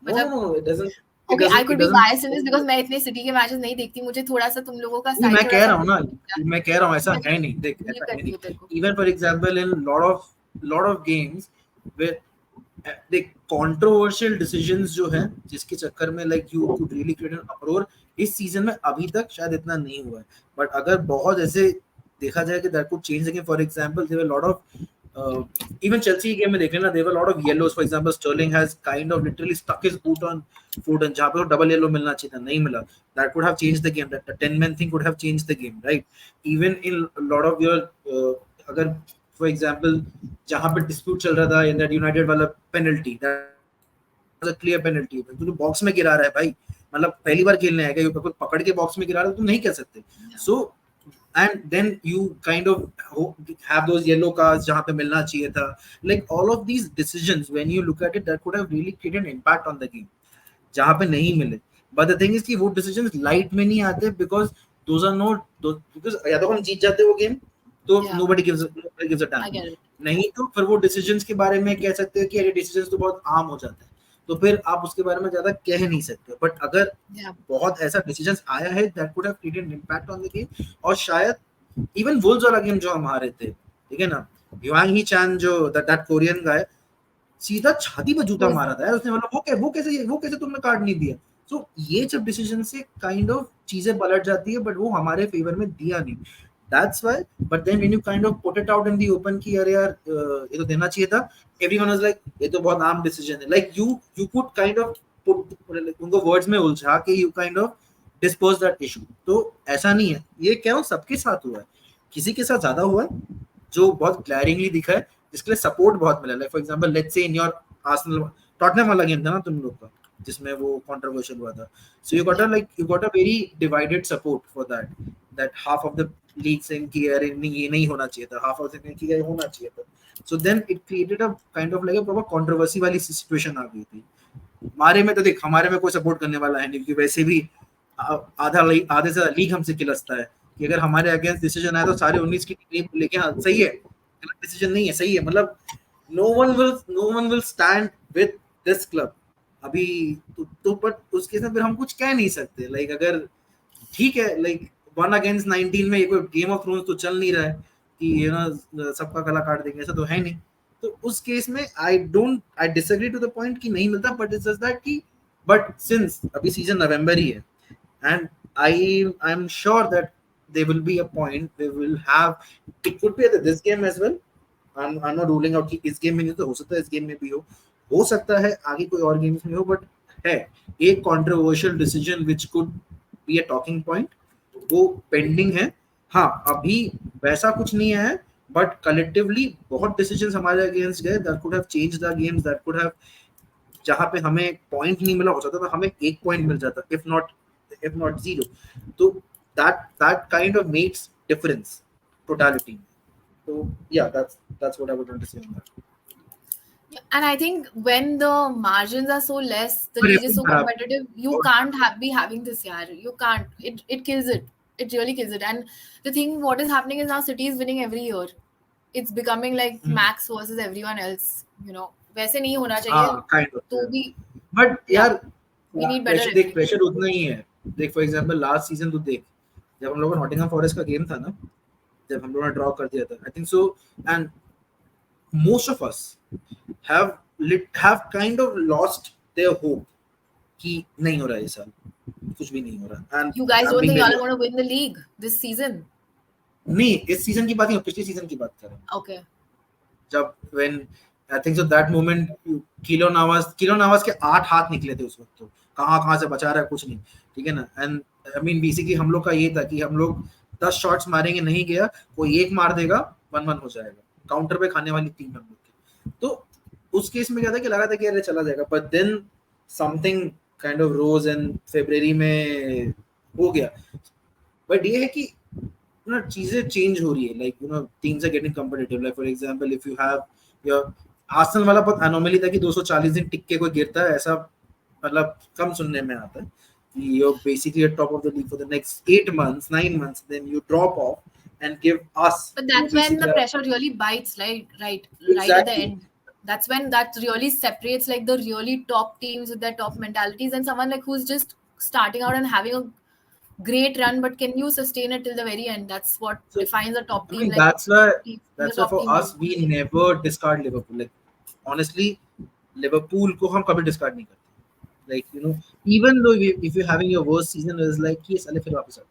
No, it doesn't. Okay, I could be biased in this because मैं इतने City के matches नहीं देखती. मुझे थोड़ा सा तुम लोगों का side मैं कह रहा हूँ ऐसा है नहीं. देख, even for example in lot of games where the controversial decisions जो है जिसके चक्कर में like you could really create an uproar, इस सीजन में अभी तक शायद इतना नहीं हुआ है. बट अगर बहुत ऐसे देखा जाए कि that could change the game. For example, there were a lot of even Chelsea game में देख लेना, there were a lot of yellows. For example, Sterling has kind of literally stuck his boot on Foden, जहाँ पे वो double yellow मिलना चाहिए था, नहीं मिला. That could have changed the game. That 10-man thing could have changed the game, right? Even in a lot of your अगर for example जहाँ पे dispute चल रहा था in that United वाला penalty, that was a clear penalty. तुम box में गिरा रहा है भाई, मतलब पहली बार खेलने आएगा, कोई पकड़ के बॉक्स में गिरा रहा है तुम नहीं कह सकते. So and then you kind of have those yellow cards जहाँ पे मिलना चाहिए था. Like all of these decisions, when you look at it, that could have really created an impact on the game. जहाँ पे नहीं मिले. But the thing is कि वो decisions light में नहीं आते because those are not because या तो हम जीत जाते वो game तो Yeah, nobody gives a damn. I get it. नहीं तो फिर वो decisions के बारे में कह सकते हैं कि अरे decisions तो बहुत आम हो जाते हैं. तो फिर आप उसके बारे में ज्यादा कह नहीं सकते. बट अगर Yeah, बहुत ऐसा डिसीजंस आया है that could have created an impact on the game. और शायद इवन वुल्स वाला गेम जो हम हारे थे, ठीक है ना, युआंग ही चैन जो दैट कोरियन गाय सीधा छाती पे जूता was मारा था यार उसने. मतलब वो कैसे तुमने कार्ड नहीं दिया. सो ये सब डिसीजन से काइंड ऑफ चीजें पलट जाती है बट वो हमारे फेवर में दिया नहीं. That's why, but then when you kind of put it out in the open कि अरे यार ये तो देना चाहिए था, everyone was like ये तो बहुत आम decision है. Like you could kind of put उनको words में उलझा के you kind of dispose that issue. तो ऐसा नहीं है. ये क्या हो सबके साथ हुआ है. किसी के साथ ज्यादा हुआ है जो बहुत glaringly दिखा है जिसके लिए support बहुत मिला. Like for example, let's say in your Arsenal Tottenham वाला गेम था ना तुम लोग का जिसमें वो controversial हुआ था. So you got a very divided support for that half of the league saying कि यार ये नहीं होना चाहिए था, half of the कि ये होना चाहिए था. So then it created a kind of like a proper controversy वाली situation आ गई थी. हमारे में तो देख हमारे में कोई सपोर्ट करने वाला है नहीं क्योंकि वैसे भी आधे से लीग हमसे खिलसता है कि अगर हमारे अगेंस्ट डिसीजन आया तो सारे 19 की टीम लेके हाँ सही है, गलत डिसीजन नहीं है, सही है. मतलब no one will stand with this club. अभी तो बट उसके साथ फिर हम कुछ कह नहीं सकते. लाइक अगर ठीक है लाइक 1 against 19 में ये कोई गेम ऑफ थ्रोन्स तो चल नहीं रहा है कि ये ना सबका गला काट देंगे, ऐसा तो है नहीं. तो उस केस में I disagree to the point कि नहीं मिलता. बट इट्स जस्ट दैट कि बट सिंस अभी सीजन नवंबर ही है and I am sure that there will be a point we will have, it could be at this game as well. I'm not ruling out कि इस game में नहीं तो हो सकता है इस गेम में भी हो सकता है आगे कोई और गेम्स में हो. बट है एक controversial decision which could be a talking point वो पेंडिंग है. हाँ अभी वैसा कुछ नहीं है बट कलेक्टिवली बहुत डिसीजंस हमारे अगेंस्ट गए that could have changed the games. That could have जहां पे हमें पॉइंट नहीं मिला हो सकता था हमें एक पॉइंट मिल जाता इफ नॉट जीरो. तो that kind of makes difference totality. So yeah, that's what I would want to say on that. Yeah, and I think when the margins are so less, the But league is so competitive. You can't be having this year. You can't. It kills it. It really kills it. And the thing, what is happening is now City is winning every year. It's becoming like Max versus everyone else. You know, वैसे नहीं होना चाहिए. Kind of. तो भी. But यार, we need better. देख pressure उतना ही है. देख for example last season तो देख जब हम लोगों का नॉटिंघम फॉरेस्ट का गेम था ना, जब हम लोगों ने ड्रॉ कर दिया था, आई think so, and most of us have kind of lost their hope कि नहीं हो रहा है इस साल, कुछ भी नहीं हो रहा. And you guys don't think you are going to win the league this season? नहीं, इस सीजन की बात नहीं, पिछले सीजन की बात कर रहा हूं. Okay. जब when I think so that moment kilo Nawaz के 8 हाथ निकले थे उस वक्त. तो कहां से बचा रहा है कुछ नहीं, ठीक है ना. एंड आई मीन बेसिकली हम लोग का ये था कि हम लोग 10 शॉट्स मारेंगे, नहीं गया कोई एक मार देगा 1-1 हो जाएगा. काउंटर पे खाने वाली टीम हम लोग की. तो उस केस में क्या था कि लगा था कि अरे चला जाएगा. But then something kind of rose and February में हो गया. बट ये है कि ना चीजें चेंज हो रही है. Like you know teams are getting competitive. Like for example if you have your Arsenal वाला बहुत एनोमली था कि 240 दिन टिक के कोई गिरता है, ऐसा मतलब कम सुनने में आता है. You're basically at top of the league for the next 8 months, 9 months, then you drop off and give us. But that's when the pressure really bites, right at the end. That's when that really separates like the really top teams with their top mentalities and someone like who's just starting out and having a great run, but can you sustain it till the very end? That's what defines a top team. I mean, like, that's why for us we never discard Liverpool. Like honestly, Liverpool को हम कभी discard नहीं करते. Like you know, even though if you're having your worst season, it's like yes, I'll फिर वापस आते.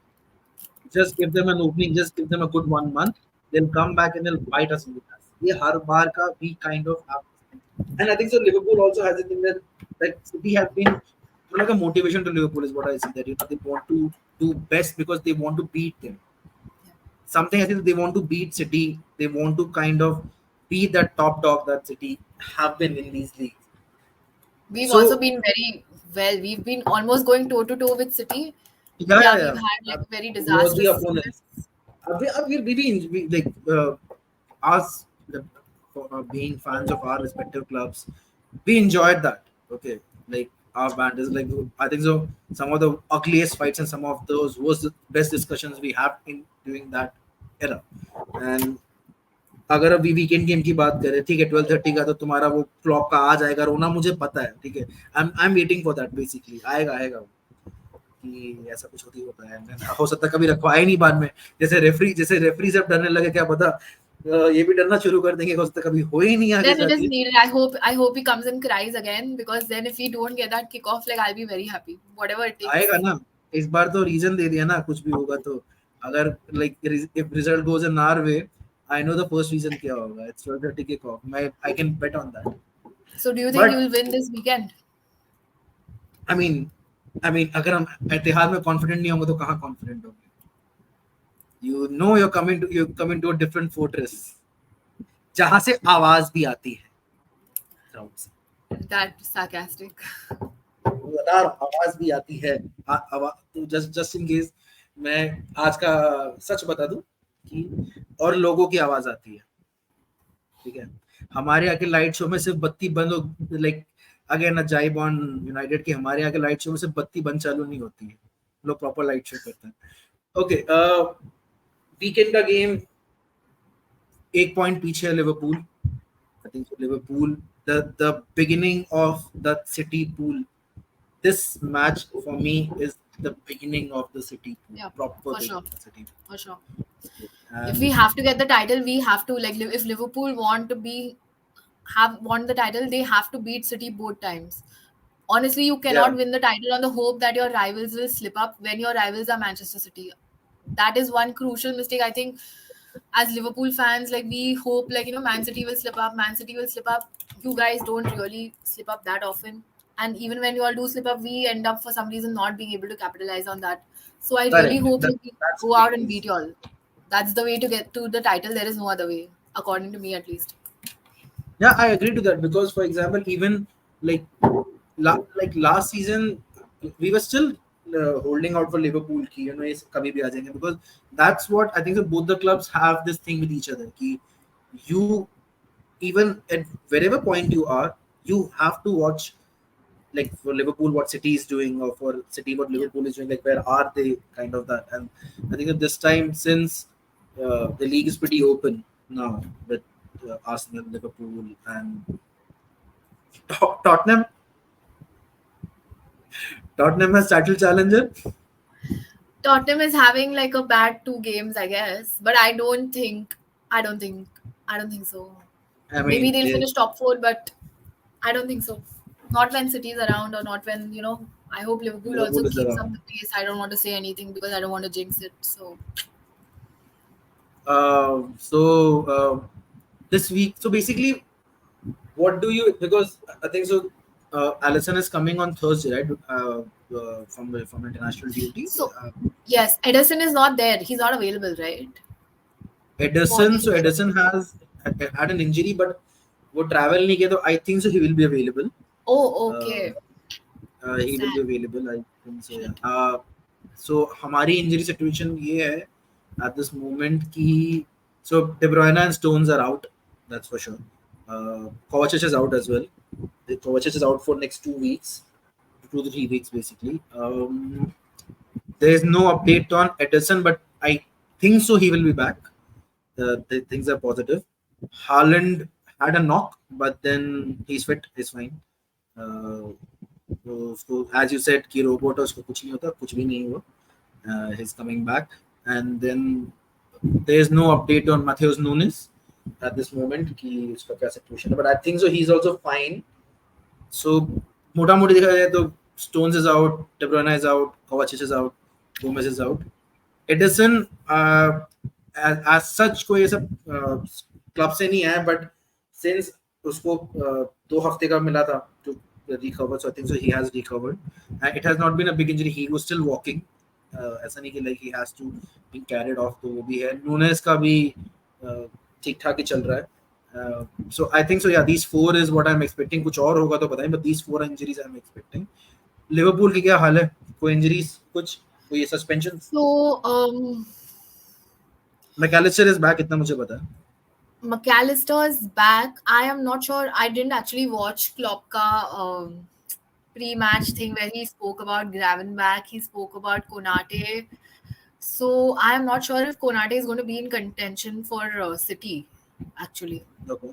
Just give them an opening, just give them a good 1 month, they'll come back and they'll bite us in the ass. ये हर बार का we kind of have, and I think so Liverpool also has a thing that City have been like a motivation to Liverpool is what I see, that you know they want to do best because they want to beat them. Something I think they want to beat City, they want to kind of be that top dog that City have been in these leagues. We've also been very well. We've been almost going toe to toe with City. Yeah. We've had like very disastrous. we like us being fans of our respective clubs, we enjoyed that. Okay, like our band is like, I think so. Some of the ugliest fights and some of those was the best discussions we have in during that era. And अगर अभी weekend game की बात करें, ठीक है 12:30 का, तो तुम्हारा वो क्लॉक का आ जाएगा रोना, मुझे पता है, ठीक है, I am waiting for that, basically आएगा आएगा कि ऐसा कुछ होता है, हो सकता है कभी रखवाए नहीं बाद में, जैसे रेफरी सब डरने लगे, क्या पता ये भी डरना शुरू कर देंगे, हो सकता है कभी हो ही नहीं आगे Then it is जाके। needed. I hope he comes and cries again, because then if we don't get that kick off, like I'll be very happy. Whatever it takes. आएगा ना, इस बार तो रीजन दे दिया ना, कुछ भी होगा तो, अगर like if result goes in our way, I know the first reason क्या होगा, it's 12:30 kick off, I can bet on that. So do you think you will win this weekend? I mean अगर हम इतिहाद में confident नहीं होंगे तो कहाँ confident होंगे? You know you're coming to a different fortress जहाँ से आवाज भी आती है ग्राउंड से। That sarcastic. बता रहा हूँ, आवाज भी आती है। तो जस्ट इन केस मैं आज का सच बता दूं कि और लोगों की आवाज आती है, ठीक है। हमारे यहाँ के लाइट शो में सिर्फ बत्ती बंद हो, लाइक अगेन अजाई बॉन्ड यूनाइटेड की, हमारे यहाँ के लाइट शो में सिर्फ बत्ती बंद चालू नहीं होती है, लोग प्रॉपर लाइट शो करते हैं। ओके, वीकेंड का गेम 1 पॉइंट पीछे है Liverpool. I think Liverpool the beginning of the city pool, this match for me is the beginning of the city pool. Yeah, Proper for sure. city pool. For sure. If we have to get the title, we have to, like, if Liverpool want the title, they have to beat City both times. Honestly, you cannot win the title on the hope that your rivals will slip up when your rivals are Manchester City. That is one crucial mistake, I think. As Liverpool fans, like, we hope, like, Man City will slip up. You guys don't really slip up that often, and even when you all do slip up, we end up for some reason not being able to capitalize on that. So I really hope we go out and beat you all. That's the way to get to the title. There is no other way, according to me at least. Yeah, I agree to that, because for example, even like last season, we were still holding out for Liverpool ki is kabhi bhi aa jayenge, because that's what I think that both the clubs have this thing with each other ki you, even at wherever point you are, you have to watch, like for Liverpool what City is doing, or for City what Liverpool is doing, like where are they, kind of that. And I think that this time, since the league is pretty open now with Arsenal, Liverpool and Tottenham as title challenger. Tottenham is having like a bad 2 games, I guess, but I don't think so. I mean, maybe they'll finish top 4, but I don't think so. Not when City is around, or not when, I hope Liverpool also keeps up the pace. I don't want to say anything because I don't want to jinx it. So this week, so basically, what do you, because I think so, Alisson is coming on Thursday, right? From international duty. So yes, Ederson is not there. He's not available, right? Ederson has had an injury, but वो travel नहीं किया, तो I think so he will be available. Oh, okay. He will be available, I think so. Yeah. So हमारी injury situation ये है at this moment कि so De Bruyne and Stones are out, that's for sure. Kovacic is out as well. Kovacic is out for next 2 weeks, 2 to 3 weeks basically. There is no update on Ederson, but I think so he will be back. The things are positive. Haaland had a knock, but then he's fit, he's fine. So as you said, कि robot उसको कुछ नहीं होता, कुछ भी नहीं हुआ. He's coming back, and then there is no update on Matheus Nunes at this moment कि उसका क्या situation है, but I think so he's also fine. So मोटा मोटी देखा जाए तो Stones is out, De Bruyne is out, Kovacic is out, Gomez is out. Ederson as such कोई ऐसा क्लब से नहीं है, but since उसको 2 हफ्ते का मिला था to recover, so I think so he has recovered, and it has not been a big injury. He was still walking. ऐसा नहीं कि like he has to be carried off, तो वो भी है. Nunes का भी ठीक ठाक ही चल रहा है. So I think so, yeah, these 4 is what I'm expecting. कुछ और होगा तो बताएं, but these 4 injuries I'm expecting. Liverpool की क्या हाल है? कोई injuries, कुछ कोई suspension? So मैकैलिस्टर इज बैक, इतना मुझे पता है. McAllister is back. I am not sure. I didn't actually watch Klopp ka pre-match thing where he spoke about Gravenberch. He spoke about Konate. So I am not sure if Konate is going to be in contention for City, actually. Okay.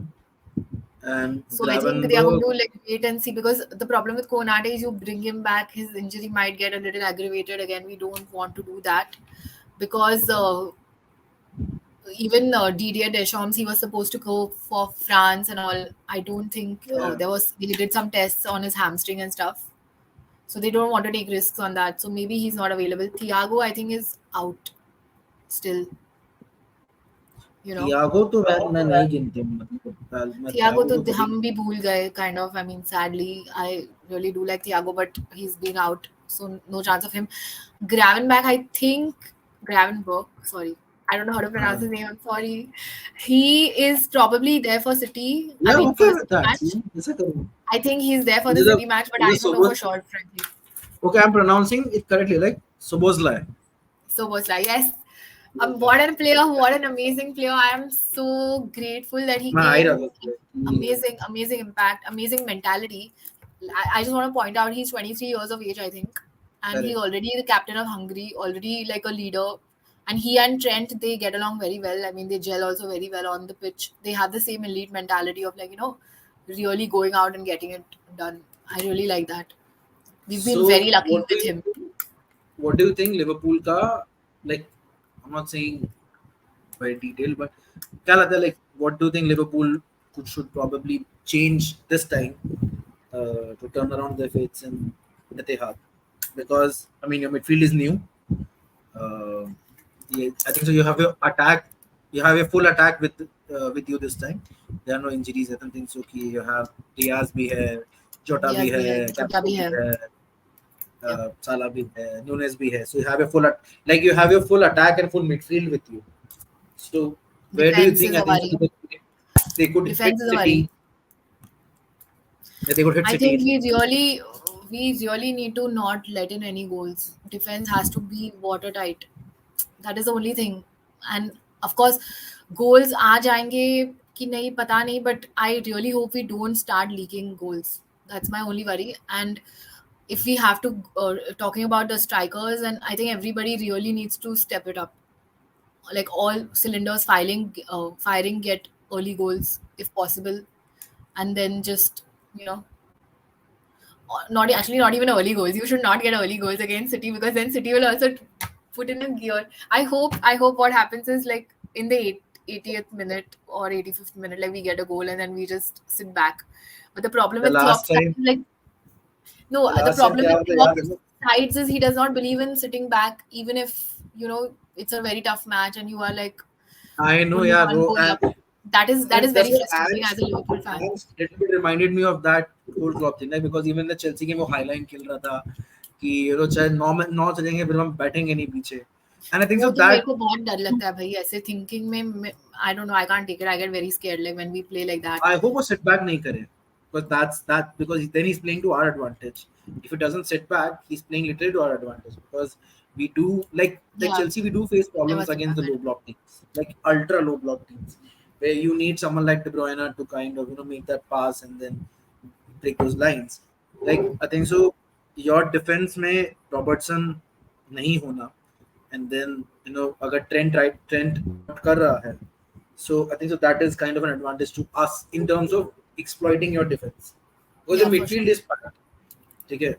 And So I think they are going Gravenberch, to like wait and see, because the problem with Konate is you bring him back, his injury might get a little aggravated again. We don't want to do that because even Didier Deschamps, he was supposed to go for France and all. I don't think yeah. they did some tests on his hamstring and stuff. So they don't want to take risks on that. So maybe he's not available. Thiago, I think, is out still. You know, Thiago तो मैं नहीं गिनती हूँ, मतलब मैं Thiago Thiago तो को कभी. हम भी भूल गए kind of. I mean, sadly, I really do like Thiago, but he's been out, so no chance of him. Gravenberch, I think Gravenberch. Sorry, I don't know how to pronounce his name. I'm sorry. He is probably there for City. I Yeah, mean, okay for with City that. match. ऐसा करूँ. I think he's there for the मुझे City match, but I मुझे don't know for Sobos, sure, frankly. okay, I'm pronouncing it correctly, like Sobozlai. So was like, yes. What a player! What an amazing player! I am so grateful that he मैं आ ही रहा came. था. Amazing, amazing impact, amazing mentality. I just want to point out he's 23 years of age, I think, and he's Correct. already the captain of Hungary, already like a leader. And he and Trent, they get along very well. I mean, they gel also very well on the pitch. They have the same elite mentality of, like, you know, really going out and getting it done. I really like that. We've been So very lucky with him. what do you think Liverpool का, like, I'm not saying very detailed, but क्या लगता है, like, what do you think Liverpool should probably change this time to turn around their fates in Etihad? Because I mean your midfield is new. Uh, yeah, I think so. You have your attack. You have a full attack with you this time. There are no injuries. I don't think so. कि you have Diaz भी है, Jota भी Diaz bhi hai, है, Jota Gakpo bhi भी hai. है, Yep. Salah भी है, Nunes भी है. So you have a full like you have your full attack and full midfield with you. So where do you Defense think is a worry. they could hit Defense is a worry. City? They could hit I City. think we really need to not let in any goals. Defense has to be watertight. That is the only thing. And of course, goals आ जाएंगे कि नहीं पता नहीं, but I really hope we don't start leaking goals. That's my only worry. And if we have to talking about the strikers, and I think everybody really needs to step it up. Like all cylinders firing, get early goals if possible, and then just, you know, not even early goals. You should not get early goals against City, because then City will also put in a gear. I hope what happens is, like, in the 80th minute or 85th minute, like, we get a goal and then we just sit back. But the problem The with last Klopp's side time, is, like, no, the the last time problem क्या with होता है याद Klopp's है? sides is he does not believe in sitting back, even if, you know, it's a very tough match and you are like I know, only yeah, one bro. goal up. That is And very that's what frustrating as a Liverpool fan. Ants little bit reminded me of that whole Klopp thing, like, because even the Chelsea game वो highline खेल रहा था कि चाहे 9 चलेंगे फिर हम बैठेंगे नहीं पीछे. And I think वो so तो मेरे that को बहुत डर लगता है भाई ऐसे थिंकिंग में. I don't know, I can't take it. I get very scared like when we play like that. I hope वो sit back नहीं करे, because because then he's playing to our advantage. If he doesn't sit back, he's playing literally to our advantage, because we do like Yeah, Chelsea, we do face never problems sit against back. the low block teams, like ultra low block teams, where you need someone like De Bruyne to kind of make that pass and then break those lines. Like I think so, your defense में Robertson नहीं होना, and then अगर Trent out कर रहा है, so I think so that is kind of an advantage to us in terms of exploiting your defense, because your Yeah, for midfield sure. is packed. Okay,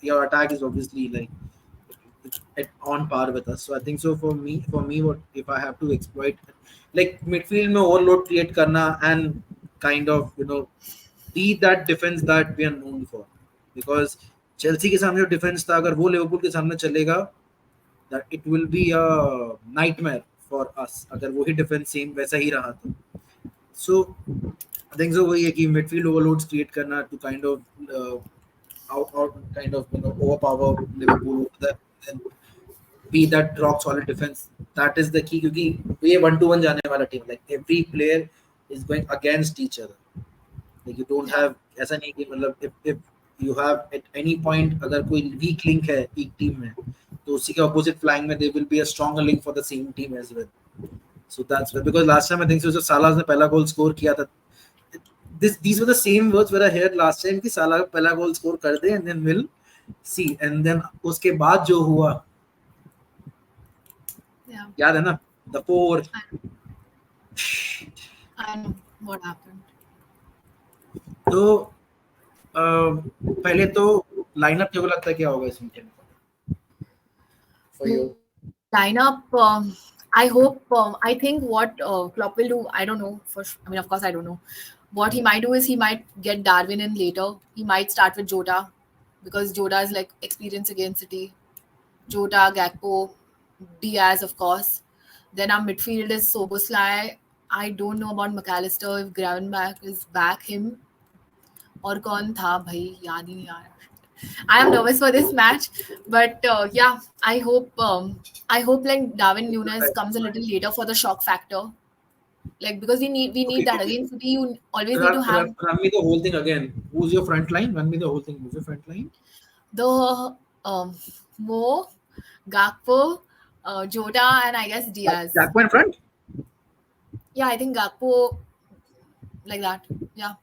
your attack is obviously like on par with us. So I think so for me, what if I have to exploit like midfield में overload create करना and kind of be that defense that we are known for, because Chelsea के सामने जो defense था, अगर वो Liverpool के सामने चलेगा, that it will be a nightmare for us अगर वही defense same वैसा ही रहा तो. So I think so वही है कि midfield overloads create करना to kind of out kind of overpower Liverpool and be that rock solid defense. That is the key, क्योंकि ये 1-1 जाने वाला team, like every player is going against each other. Like you don't Yeah, have ऐसा नहीं कि मतलब if you have at any point अगर कोई weak link है एक team में, तो उसी के opposite flank में there will be a stronger link for the same team as well. So that's why, because last time I think so Salah ने पहला goal score किया था. These were the same words where I heard last time कि Salah पहला goal score कर दे and then we'll see. And then उसके बाद जो हुआ, Yeah, याद है ना, the four. I know what happened. तो पहले तो लाइनअप क्यों लगता है क्या होगा इस weekend for you? Lineup, I hope, I think what Klopp will do, I don't know. I mean, of course, I don't know. What he might do is he might get Darwin in later. He might start with Jota because Jota is like experience against City. Jota, Gakpo, Diaz, of course. Then our midfield is Soboslai. I don't know about McAllister if Gravenberch is back. Him और कौन था भाई याद ही नहीं आ रहा. I am nervous for this match, but yeah, I hope like Darwin Núñez comes a little later for the shock factor, like because we need that against City. You always need to have. Run me the whole thing again. Who's your front line? Run me the whole thing. Who's your front line? The Mo, Gakpo, Jota, and I guess Diaz. Gakpo in front? Yeah, I think Gakpo like that. Yeah,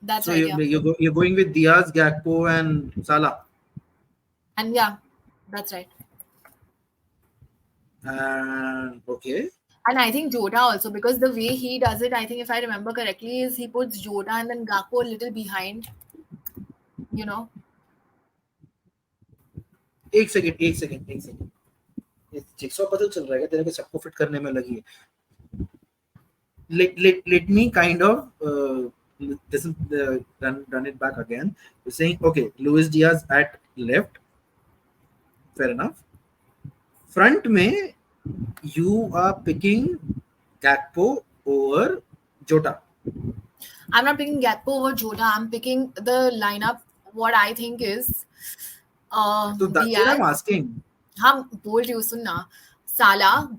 that's So right. Yeah. you're going with Diaz, Gakpo, and Salah. And yeah, that's right. And okay. And I think Jota also, because the way he does it, I think if I remember correctly, is he puts Jota and then Gakpo a little behind. You know. एक second. ये jigsaw puzzle चल रहा है क्या तेरे को सबको fit करने में लगी है? Let me kind of run it back again. You're saying okay, Luis Diaz at left. Fair enough. Front में you are picking Gakpo over Jota. I'm not picking Gakpo over Jota. I'm picking the lineup. What I think is So that's what I'm asking. हम बोल रही हूँ सुनना. Salah,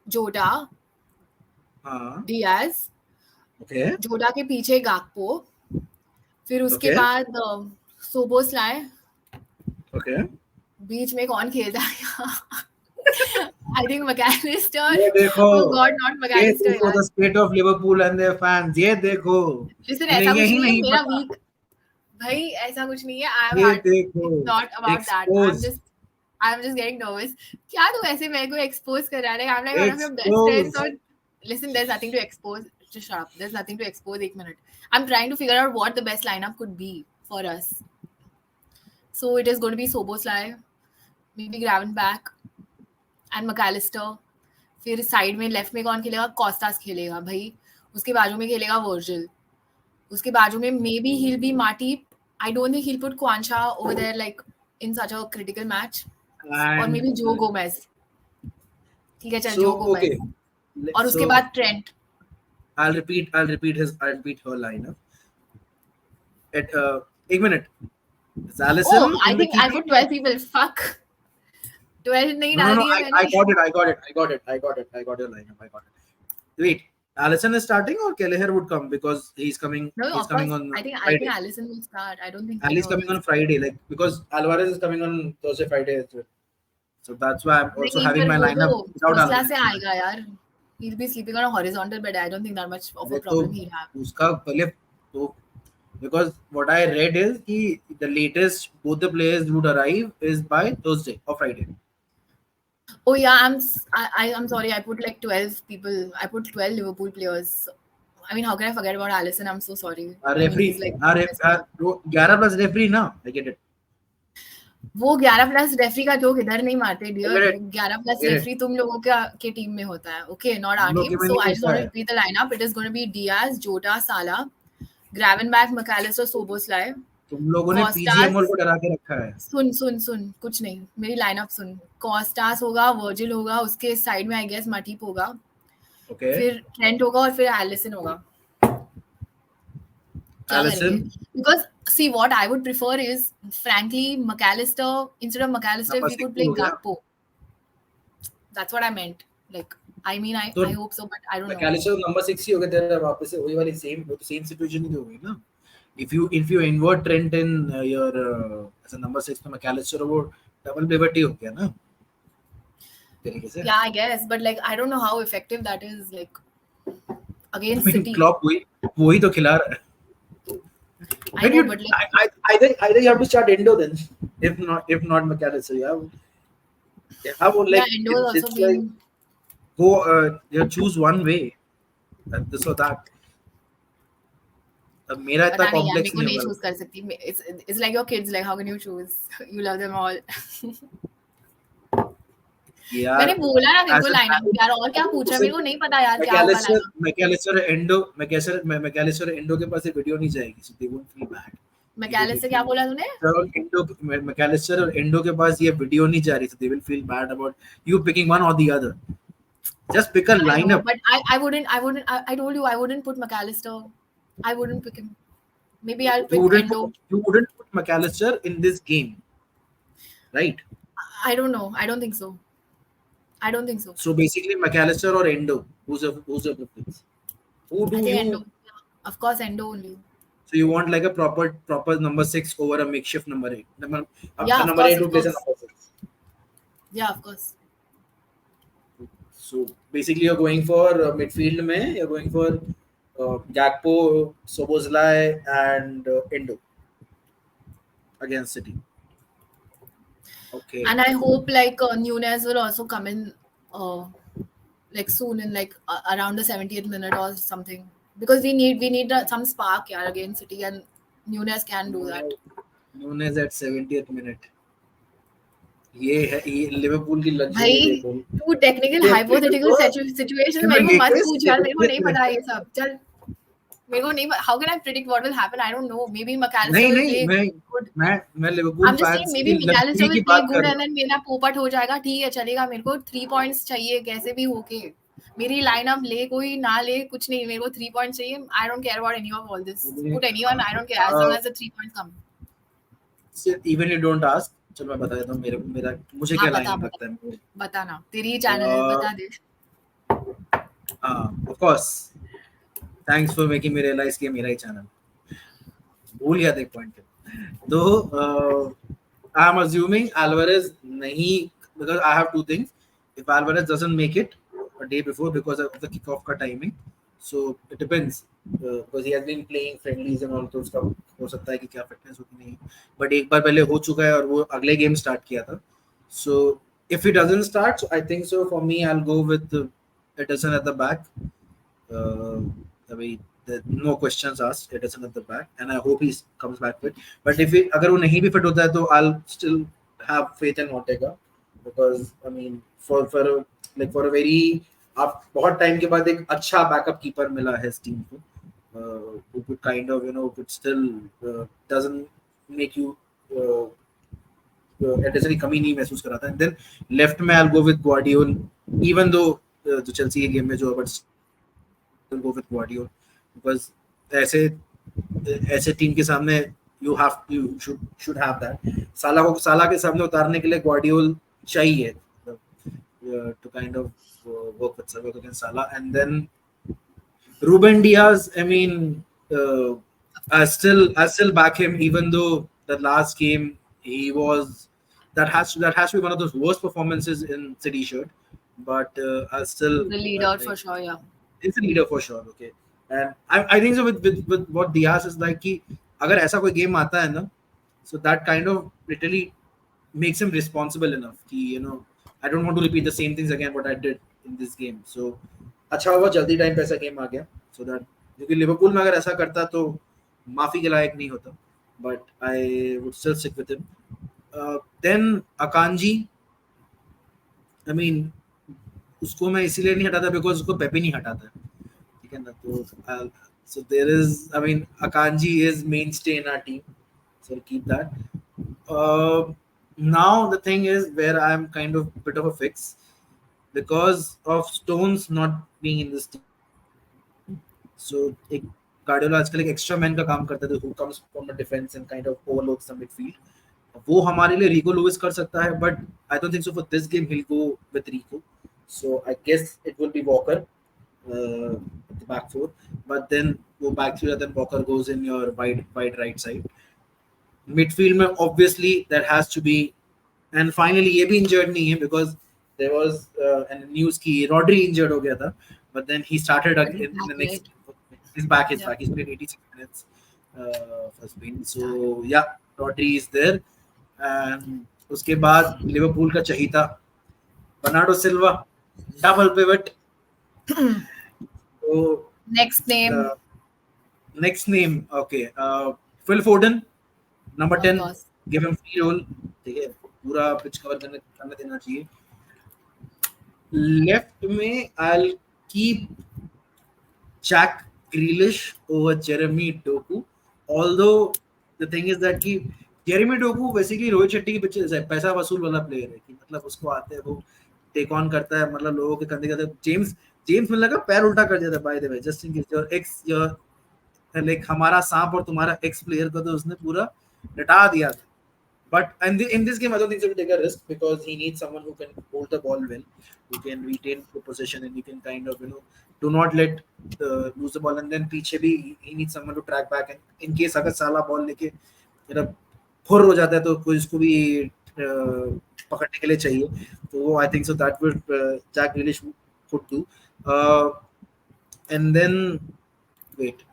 Jota, Diaz. Okay. Jota के पीछे Gakpo. फिर उसके बाद Soboslai. Okay. बीच में कौन खेलता है? I think McAllister. ये देखो. Oh God, not McAllister. ये देखो the state of Liverpool and their fans. ये देखो. Listen, ऐसा कुछ नहीं है मेरा week. भाई ऐसा कुछ नहीं है. It's not about that. I'm just getting nervous. क्या तू ऐसे मेरे को expose कर रहा है? I'm like one of your best friends. So listen, there's nothing to expose. Just shut up. There's nothing to expose. 1 minute. I'm trying to figure out what the best lineup could be for us. So it is going to be Soboslai, maybe Gravenberch and McAllister. फिर side में left में कौन खेलेगा? कॉस्टास खेलेगा भाई. उसके बाजू में खेलेगा वर्जिल. उसके बाजू में maybe he'll be Matip. I don't think he'll put Quansha over there like in such a critical match. Or maybe Joe Gomez. ठीक है चल Joe Gomez. Okay. और उसके बाद Trent. I'll repeat her lineup. At 1 minute. It's Alisson. Oh, I think I put 12 people. Fuck. 12 नहीं डाल दिया मैंने. I got it. I got your lineup. I got it. Wait, Alisson is starting or Kelleher would come because he's coming. No, he's coming on. I think Alisson will start. I don't think. Ali's coming on Friday, like because Alvarez is coming on Thursday, Friday as well. So that's why I'm also having my lineup without Alvarez. से आएगा यार. He'll be sleeping on a horizontal bed. I don't think that much of a problem he'll have. उसका पहले तो because what I read is कि the latest both the players would arrive is by Thursday or Friday. Oh yeah, I'm sorry. I put like 12 people. I put 12 Liverpool players. I mean, how can I forget about Alisson? I'm so sorry. Our referee, 11 plus referee ना. I get it. वो 11 plus referee का joke इधर नहीं मारते dear. 11 plus referee तुम लोगों के team में होता है. Okay, not our team. So I just want to repeat the lineup. It is going to be Diaz, Jota, Salah, Gravenberch, McAllister, Soboslai. तुम लोगों ने पीजीएमओल को डरा के रखा है. सुन कुछ नहीं. मेरी लाइनअप सुन. कॉस्टास होगा, वर्जिल होगा, उसके साइड में आई गेस माटिप होगा. Okay. फिर ट्रेंट होगा और फिर एलिसन होगा. Alisson. Because see, what I would prefer is, frankly, McAllister, instead of McAllister, we could play Gakpo. That's what I meant. Like, I mean, I hope so, but I don't know. McAllister number 6 ही होगा तेरा वापस से वही वाली same situation ही होगी ना. If you invert Trent in your as a number 6 तो McAllister वो double pivot ही हो गया ना. तरीके से. Yeah, I guess, but like I don't know how effective that is. Like I against mean, City, Klopp वही तो खिला रहा है. I But know, you, but like either you have to start Endo then, if not McAllister, yeah, would yeah, like Endo has also it's like been. go choose one way, this or that. अब मेरा इतना पता नहीं यार, मेरे complex को नहीं नहीं होगा. choose कर सकती. It's like your kids. Like how can you choose? You love them all. यार मैंने बोला ना तेरे को as a लाइनअप यार, और क्या पूछ रहा है, मेरे को नहीं पता यार क्या होगा मैकेलिस्टर लाइनअप. मैकेलिस्टर एंडो के पास ये वीडियो नहीं जाएगी, so they won't feel bad. Mac Allister क्या बोला तूने? मैकेलिस्टर और एंडो के पास ये वीडियो नहीं जा रही, so they will feel bad about you picking one or the other. Just pick a I know, lineup. but I wouldn't. I told you I wouldn't put McAllister. I wouldn't pick him. Maybe I'll pick Endo. You wouldn't put McAllister in this game, right? I don't know. I don't think so. I don't think so. So basically McAllister or Endo, who's your preference? Who I do think you Endo. Yeah, of course, Endo only. So you want like a proper number 6 over a makeshift number 8. Yeah, of number course, 8 of replaces course. number 6. Yeah, of course. So basically you're going for midfield mein, you're going for Gakpo, Szoboszlai and Endo against City. Okay. And I hope like Nunez will also come in like soon in like around the 70th minute or something, because we need some spark yeah, against City, and Nunez can do that. Nunez at 70th minute. ये है ये Liverpool की luxury भाई देखो. तू technical hypothetical situation मेरे को मत पूछ यार, मेरे को नहीं पता ये सब. चल मेरे को नहीं, how can I predict what will happen? I don't know. Maybe McAllister will play good. मैं Liverpool I'm just saying fans maybe की McAllister लग्जरी की will play बात कर good रहा and then मेरा पोपट हो जाएगा. ठीक है चलेगा, मेरे को 3 points चाहिए कैसे भी होके. मेरी लाइनअप ले कोई ना ले कुछ नहीं, मेरे को 3 points चाहिए. I don't care about any of all this. Put anyone, I don't care as long as the 3 points come. Even you don't ask. चल मैं बता देता हूँ मेरा मुझे क्या लाइनअप लगता है. बता ना, तेरी चैनल है, बता दे. Of course. Thanks for making me realize कि मेरा ही चैनल. भूल गया था एक पॉइंट. तो I am assuming Alvarez नहीं, because I have two things. If Alvarez doesn't make it a day before because of the kickoff का timing, so it depends. Because he has been playing friendlies and all, तो उसका हो सकता है कि क्या fitness होती नहीं. But एक बार पहले हो चुका है और वो अगले गेम स्टार्ट किया था. So if he doesn't start, so I think so for me I'll go with Ederson at the back. I mean, no questions asked. Ederson at the back, and I hope he comes back fit. But if अगर वो नहीं भी fit होता है तो I'll still have faith in Ortega, because I mean for a very आप बहुत time के बाद एक अच्छा बैकअप कीपर मिला है इस टीम को, who could kind of could still doesn't make you Ederson की कमी नहीं महसूस कराता. And then left में I'll go with Guardiola, even though जो चेल्सी के गेम में जो, but I'll go with Guardiola, because ऐसे टीम के सामने you should have that. साला के सामने उतारने के लिए Guardiola चाहिए to kind of work with against Salah. And then Ruben Diaz, I mean, I still back him, even though the last game he was that has to be one of those worst performances in City shirt, but I still the leader for sure. Yeah, it's a leader for sure. Okay, and I think so with what Diaz is like कि अगर ऐसा कोई game आता है ना, so that kind of literally makes him responsible enough कि I don't want to repeat the same things again what I did in this game. So अच्छा हुआ जल्दी टाइम पे ऐसा गेम आ गया, so that क्योंकि लिवरपूल में अगर ऐसा करता तो माफी के लायक नहीं होता. But I would still stick with him. Then Akanji, I mean उसको मैं इसीलिए नहीं हटाता because उसको पेपे नहीं हटाता, ठीक है ना. तो so there is, I mean, Akanji is mainstay in our team, so I'll keep that. Now the thing is where I'm kind of bit of a fix because of Stones not being in this team. So एक Guardiola आजकल एक extra man का काम करता है, who comes from the defense and kind of overloads the midfield. वो हमारे लिए Rico Lewis कर सकता है, but I don't think so for this game he'll go with Rico. So I guess it will be Walker at the back four, but then go back to then Walker goes in your wide right side. Midfield में obviously there has to be, and finally ये भी injured नहीं है because there was an news ki Rodri injured ho gaya tha, but then he started But he's again in back, the right? next. He's back. He's Yeah. back. He's played 86 minutes for Spain. So yeah, Rodri is there. And उसके बाद Liverpool का चहीता Bernardo Silva double pivot. So Next name, next name, okay, Phil Foden, number of 10. course. Give him free roll. ठीक है, पूरा pitch cover करने देना चाहिए. Left में I'll keep Jack Grealish over Jeremy Doku. Although the thing is that कि Jeremy Doku basically Rohit Shetty की picture है, पैसा वसूल वाला प्लेयर है कि मतलब उसको आते हैं वो टेक ऑन करता है, मतलब लोगों के कंधे करते. जेम्स मिलर का पैर उल्टा कर देता है by the way, just in case your like हमारा सांप और तुम्हारा एक्स प्लेयर को तो उसने पूरा लटा दिया था. But in this game, I don't think so to take a risk because he needs someone who can hold the ball well, who can retain the possession, and you can kind of do not let lose the ball. And then पीछे भी he needs someone to track back. And in case अगर साला ball लेके फुर हो जाता है तो कोई इसको भी पकड़ने के लिए चाहिए. तो वो I think so that would Jack Grealish could do. And then wait.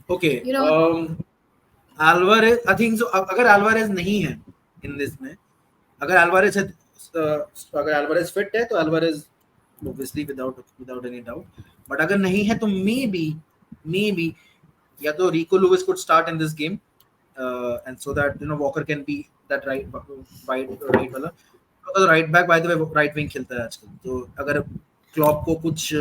Okay. You know, Alvarez, I think so. अगर Alvarez नहीं है in this में, अगर Alvarez है, अगर Alvarez fit है तो Alvarez obviously without any doubt. But अगर नहीं है तो maybe या तो Rico Lewis could start in this game, and so that Walker can be that right वाला. अगर right back by the way right wing खेलता है आजकल, तो अगर क्लॉप को कुछ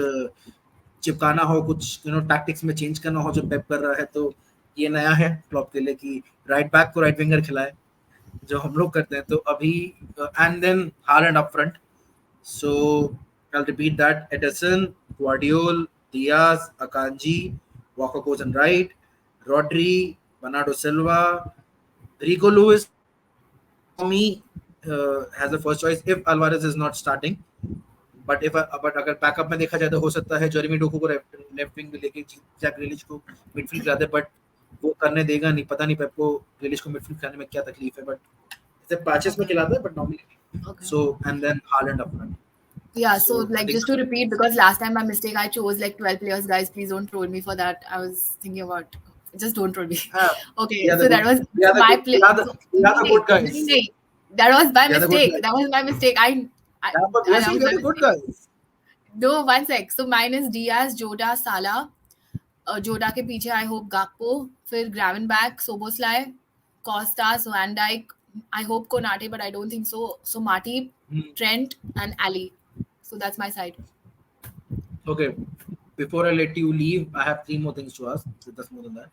चिपकाना हो, कुछ टैक्टिक्स में चेंज करना हो जो पेप कर रहा है, तो ये नया है क्लॉप के लिए कि राइट बैक को राइट विंगर खिलाए जो हम लोग करते हैं. तो अभी and then Haaland up front. So I will repeat that: Ederson, Gvardiol, Dias, Akanji, Walker goes on right, Rodri, Bernardo Silva, Rico Lewis for me has the first choice if Alvarez is not starting. But अगर backup में देखा जाए तो हो सकता है Jeremy Docu को left wing में लेके जैक ग्रिलिश को मिडफील्ड करा दे, बट वो करने देगा नहीं. पता नहीं पेप को ग्रिलिश को मिडफील्ड कराने में क्या तकलीफ है, बट इसे पैचेस में खिलाता है but normally. So and then Haaland up front. Yeah, so like just to repeat, because last time by mistake I chose like 12 players, guys, please don't troll me for that. I was thinking about, just don't troll me. Okay, so that was my play. The good guys. That was by mistake. That was my mistake. But we are the good guys. No, one sec. So mine is Diaz, Jota, Salah. Jota के पीछे I hope Gakpo, फिर Gravenberch, Soboslai, Costa, so Van Dijk. I hope Konate, but I don't think so. So Matip, Trent, and Ali. So that's my side. Okay. Before I let you leave, I have 3 more things to ask. That's more than that.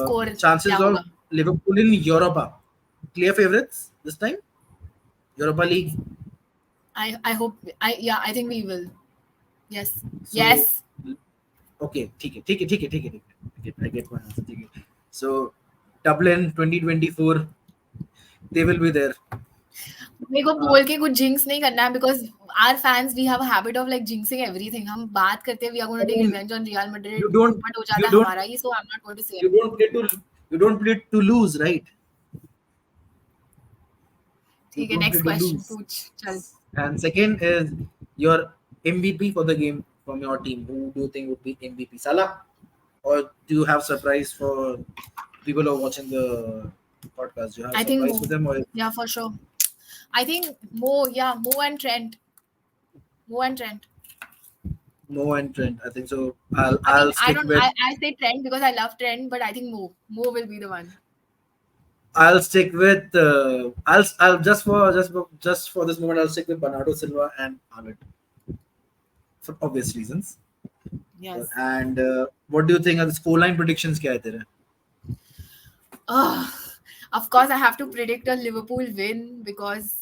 Score. Chances of Liverpool in Europa. Clear favorites this time? Europa League. I hope. I think we will. Yes. So, yes. Okay. ठीक है. I get one answer. So Dublin 2024. They will be there. मेरे को बोल के कुछ jinx नहीं करना है because our fans we have a habit of like jinxing everything. हम बात करते हैं we are going to take revenge on Real Madrid. But हो जाता है हमारा ही, so I'm not going to say. You don't play to lose, right? ठीक है, next question पूछ चल. And second is your MVP for the game from your team. Who do you think would be MVP? Salah, or do you have surprise for people who are watching the podcast? Do you have I think surprise for them? Or... Yeah, for sure. I think Mo and Trent. Mo and Trent. I think so. I'll stick with. I say Trent because I love Trent, but I think Mo will be the one. I'll stick with. I'll just for this moment. I'll stick with Bernardo Silva and Haaland for obvious reasons. Yes. And what do you think are the scoreline predictions? क्या है तेरे? Of course, I have to predict a Liverpool win because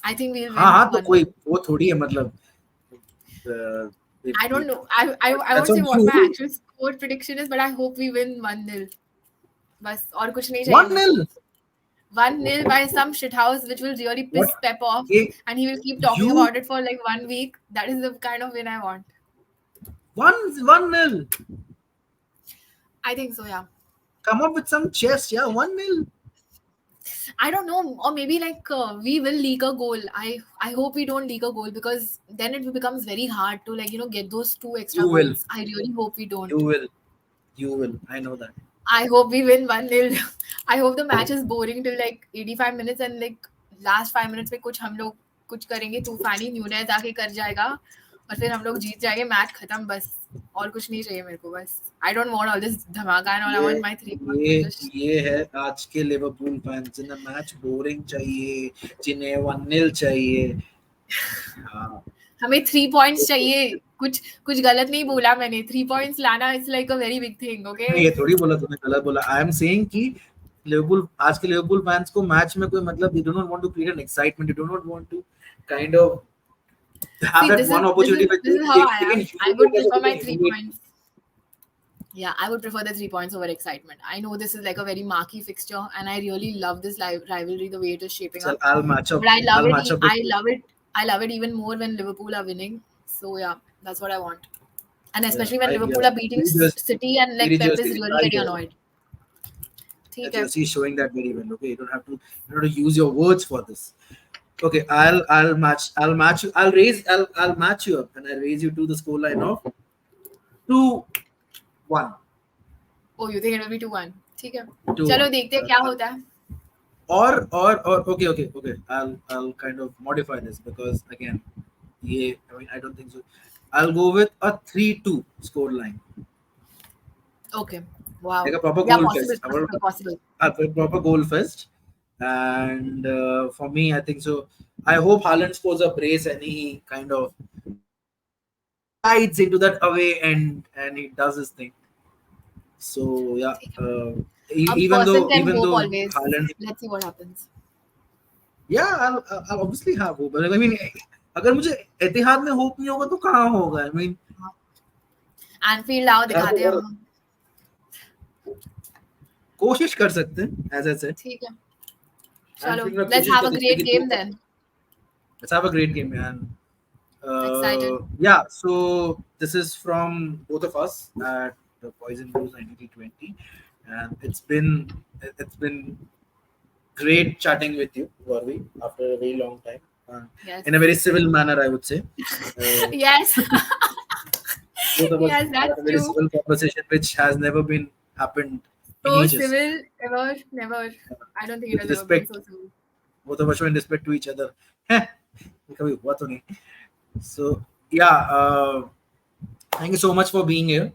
I think we'll win. हाँ तो कोई वो थोड़ी है मतलब. I don't know. I won't say what my actual score prediction is, but I hope we win 1-0. बस और कुछ नहीं चाहिए. 1-0 by some shithouse which will really piss Pep off, and he will keep talking about it for like 1 week. That is the kind of win I want. 1-0. I think so, yeah. Come up with some chess, yeah. 1-0. I don't know, or maybe like we will leak a goal. I hope we don't leak a goal, because then it becomes very hard to like get those two extra You will. goals. I really hope we You don't. will. You will. I know that. I hope we win 1-0. I hope the match is boring till like 85 minutes, and like last 5 minutes में कुछ हम लोग कुछ करेंगे, तूफानी न्यूनेज आके कर जाएगा और फिर हम लोग जीत जाएंगे, मैच खत्म बस. और कुछ नहीं चाहिए मेरे को बस. I don't want all this धमाका and all. I ये want my 3 points ये to just. ये है आज के लिवरपूल फैंस, जिन्हें मैच बोरिंग चाहिए, जिन्हें 1-0 चाहिए. हाँ. हमें 3 points चाहिए. कुछ कुछ गलत नहीं बोला मैंने. 3 points लाना is like a very big thing, okay? ये थोड़ी बोला तूने, गलत बोला. आई एम सेइंग कि लिवरपूल, आज के लिवरपूल फैंस को मैच में कोई मतलब, you do not want to create an excitement, you do not want to kind of have See, that one opportunity. this is how I am. I would prefer my 3 points. Yeah, I would prefer the 3 points over excitement. I know this is like a very marquee fixture, and I really love this rivalry, the way it is shaping So up. I'll match up. But I love I'll it. match up I love it. I love it even more when Liverpool are winning. So yeah, that's what I want. And especially when Liverpool are beating City, and like Pep is really getting annoyed. Jersey is showing that very well. Okay, you don't have to use your words for this. Okay, I'll match you. I'll match you up, and I raise you to the scoreline of 2-1. Oh, you think it will be 2-1? ठीक है. 2-1. चलो देखते हैं क्या होता है. Or okay. I'll kind of modify this, because again, I don't think so. I'll go with a 3-2 scoreline. Okay. Wow. Like a proper Yeah, goal possible, fest. possible. A proper goal fest. And for me, I think so. I hope Haaland scores a brace and he kind of slides into that away end and he does his thing. So yeah, even though always. Haaland, Let's see what happens. yeah, I'll obviously have hope. But I mean, अगर मुझे एतिहाद में hope नहीं होगा तो कहाँ होगा? I mean, Anfield आओ दिखा दे हम. कोशिश कर सकते हैं, as I said. ठीक है. चलो, let's have a great game then. Let's have a great game, man. Excited. Yeah, so this is from both of us at the Boyz and Blues 9320, and it's been great chatting with you, Gauravi, after a very long time. Yes. In a very civil manner, I would say. Yes. Both of us Yes, that's had a very true. civil conversation, which has never been happened. So civil, ever, never. I don't think it has ever been so civil. Both of us showing respect to each other. So yeah, thank you so much for being here.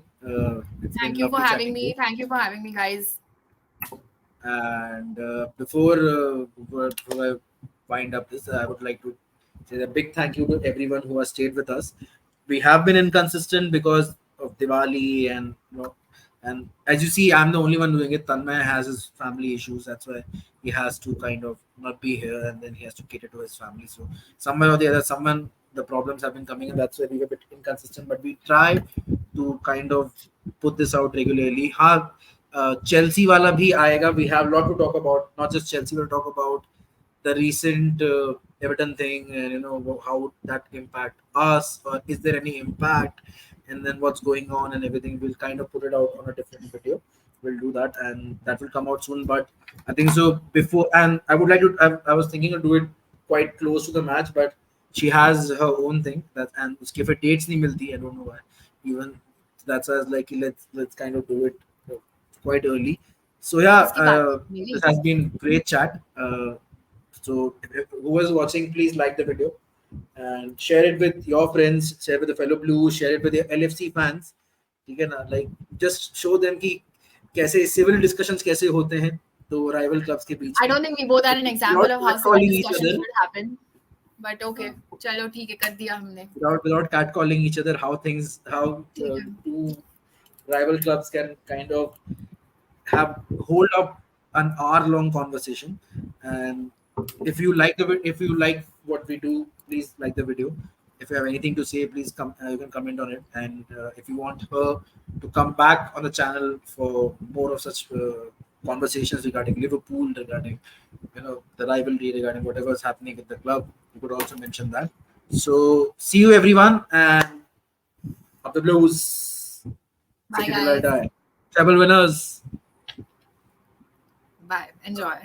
Thank you for having me. Thank you for having me, guys. And before I wind up this, I would like to say a big thank you to everyone who has stayed with us. We have been inconsistent because of Diwali, and and as you see, I'm the only one doing it. Tanmay has his family issues, that's why he has to kind of not be here, and then he has to cater to his family. So somewhere or the other, the problems have been coming, and that's why we're a bit inconsistent. But we try to kind of put this out regularly. Chelsea wala bhi aayega. We have a lot to talk about. Not just Chelsea, we'll talk about the recent Everton thing, and how that impact us, or is there any impact, and then what's going on and everything. We'll kind of put it out on a different video. We'll do that, and that will come out soon. But I think so before, and I would like to. I was thinking to do it quite close to the match, but she has her own thing that, and uske fir dates nahi milti. I don't know why. Even that's why I was like, let's kind of do it quite early. So yeah, this has been great chat. So who was watching, please like the video and share it with your friends, share with the fellow Blues, share it with your LFC fans. ठीक है ना? Like just show them कि कैसे civil discussions कैसे होते हैं तो rival clubs के बीच. I don't think we both are an example of how civil discussions should happen. But okay, चलो ठीक है, कर दिया हमने. Without catcalling each other, how two rival clubs can kind of hold up an hour-long conversation. And if you like what we do, please like the video. If you have anything to say, please come. You can comment on it. And if you want her to come back on the channel for more of such conversations regarding Liverpool, regarding the rivalry, regarding whatever is happening with the club, you could also mention that. So see you everyone, and of the Blues. Bye guys. Treble winners. Bye. Enjoy.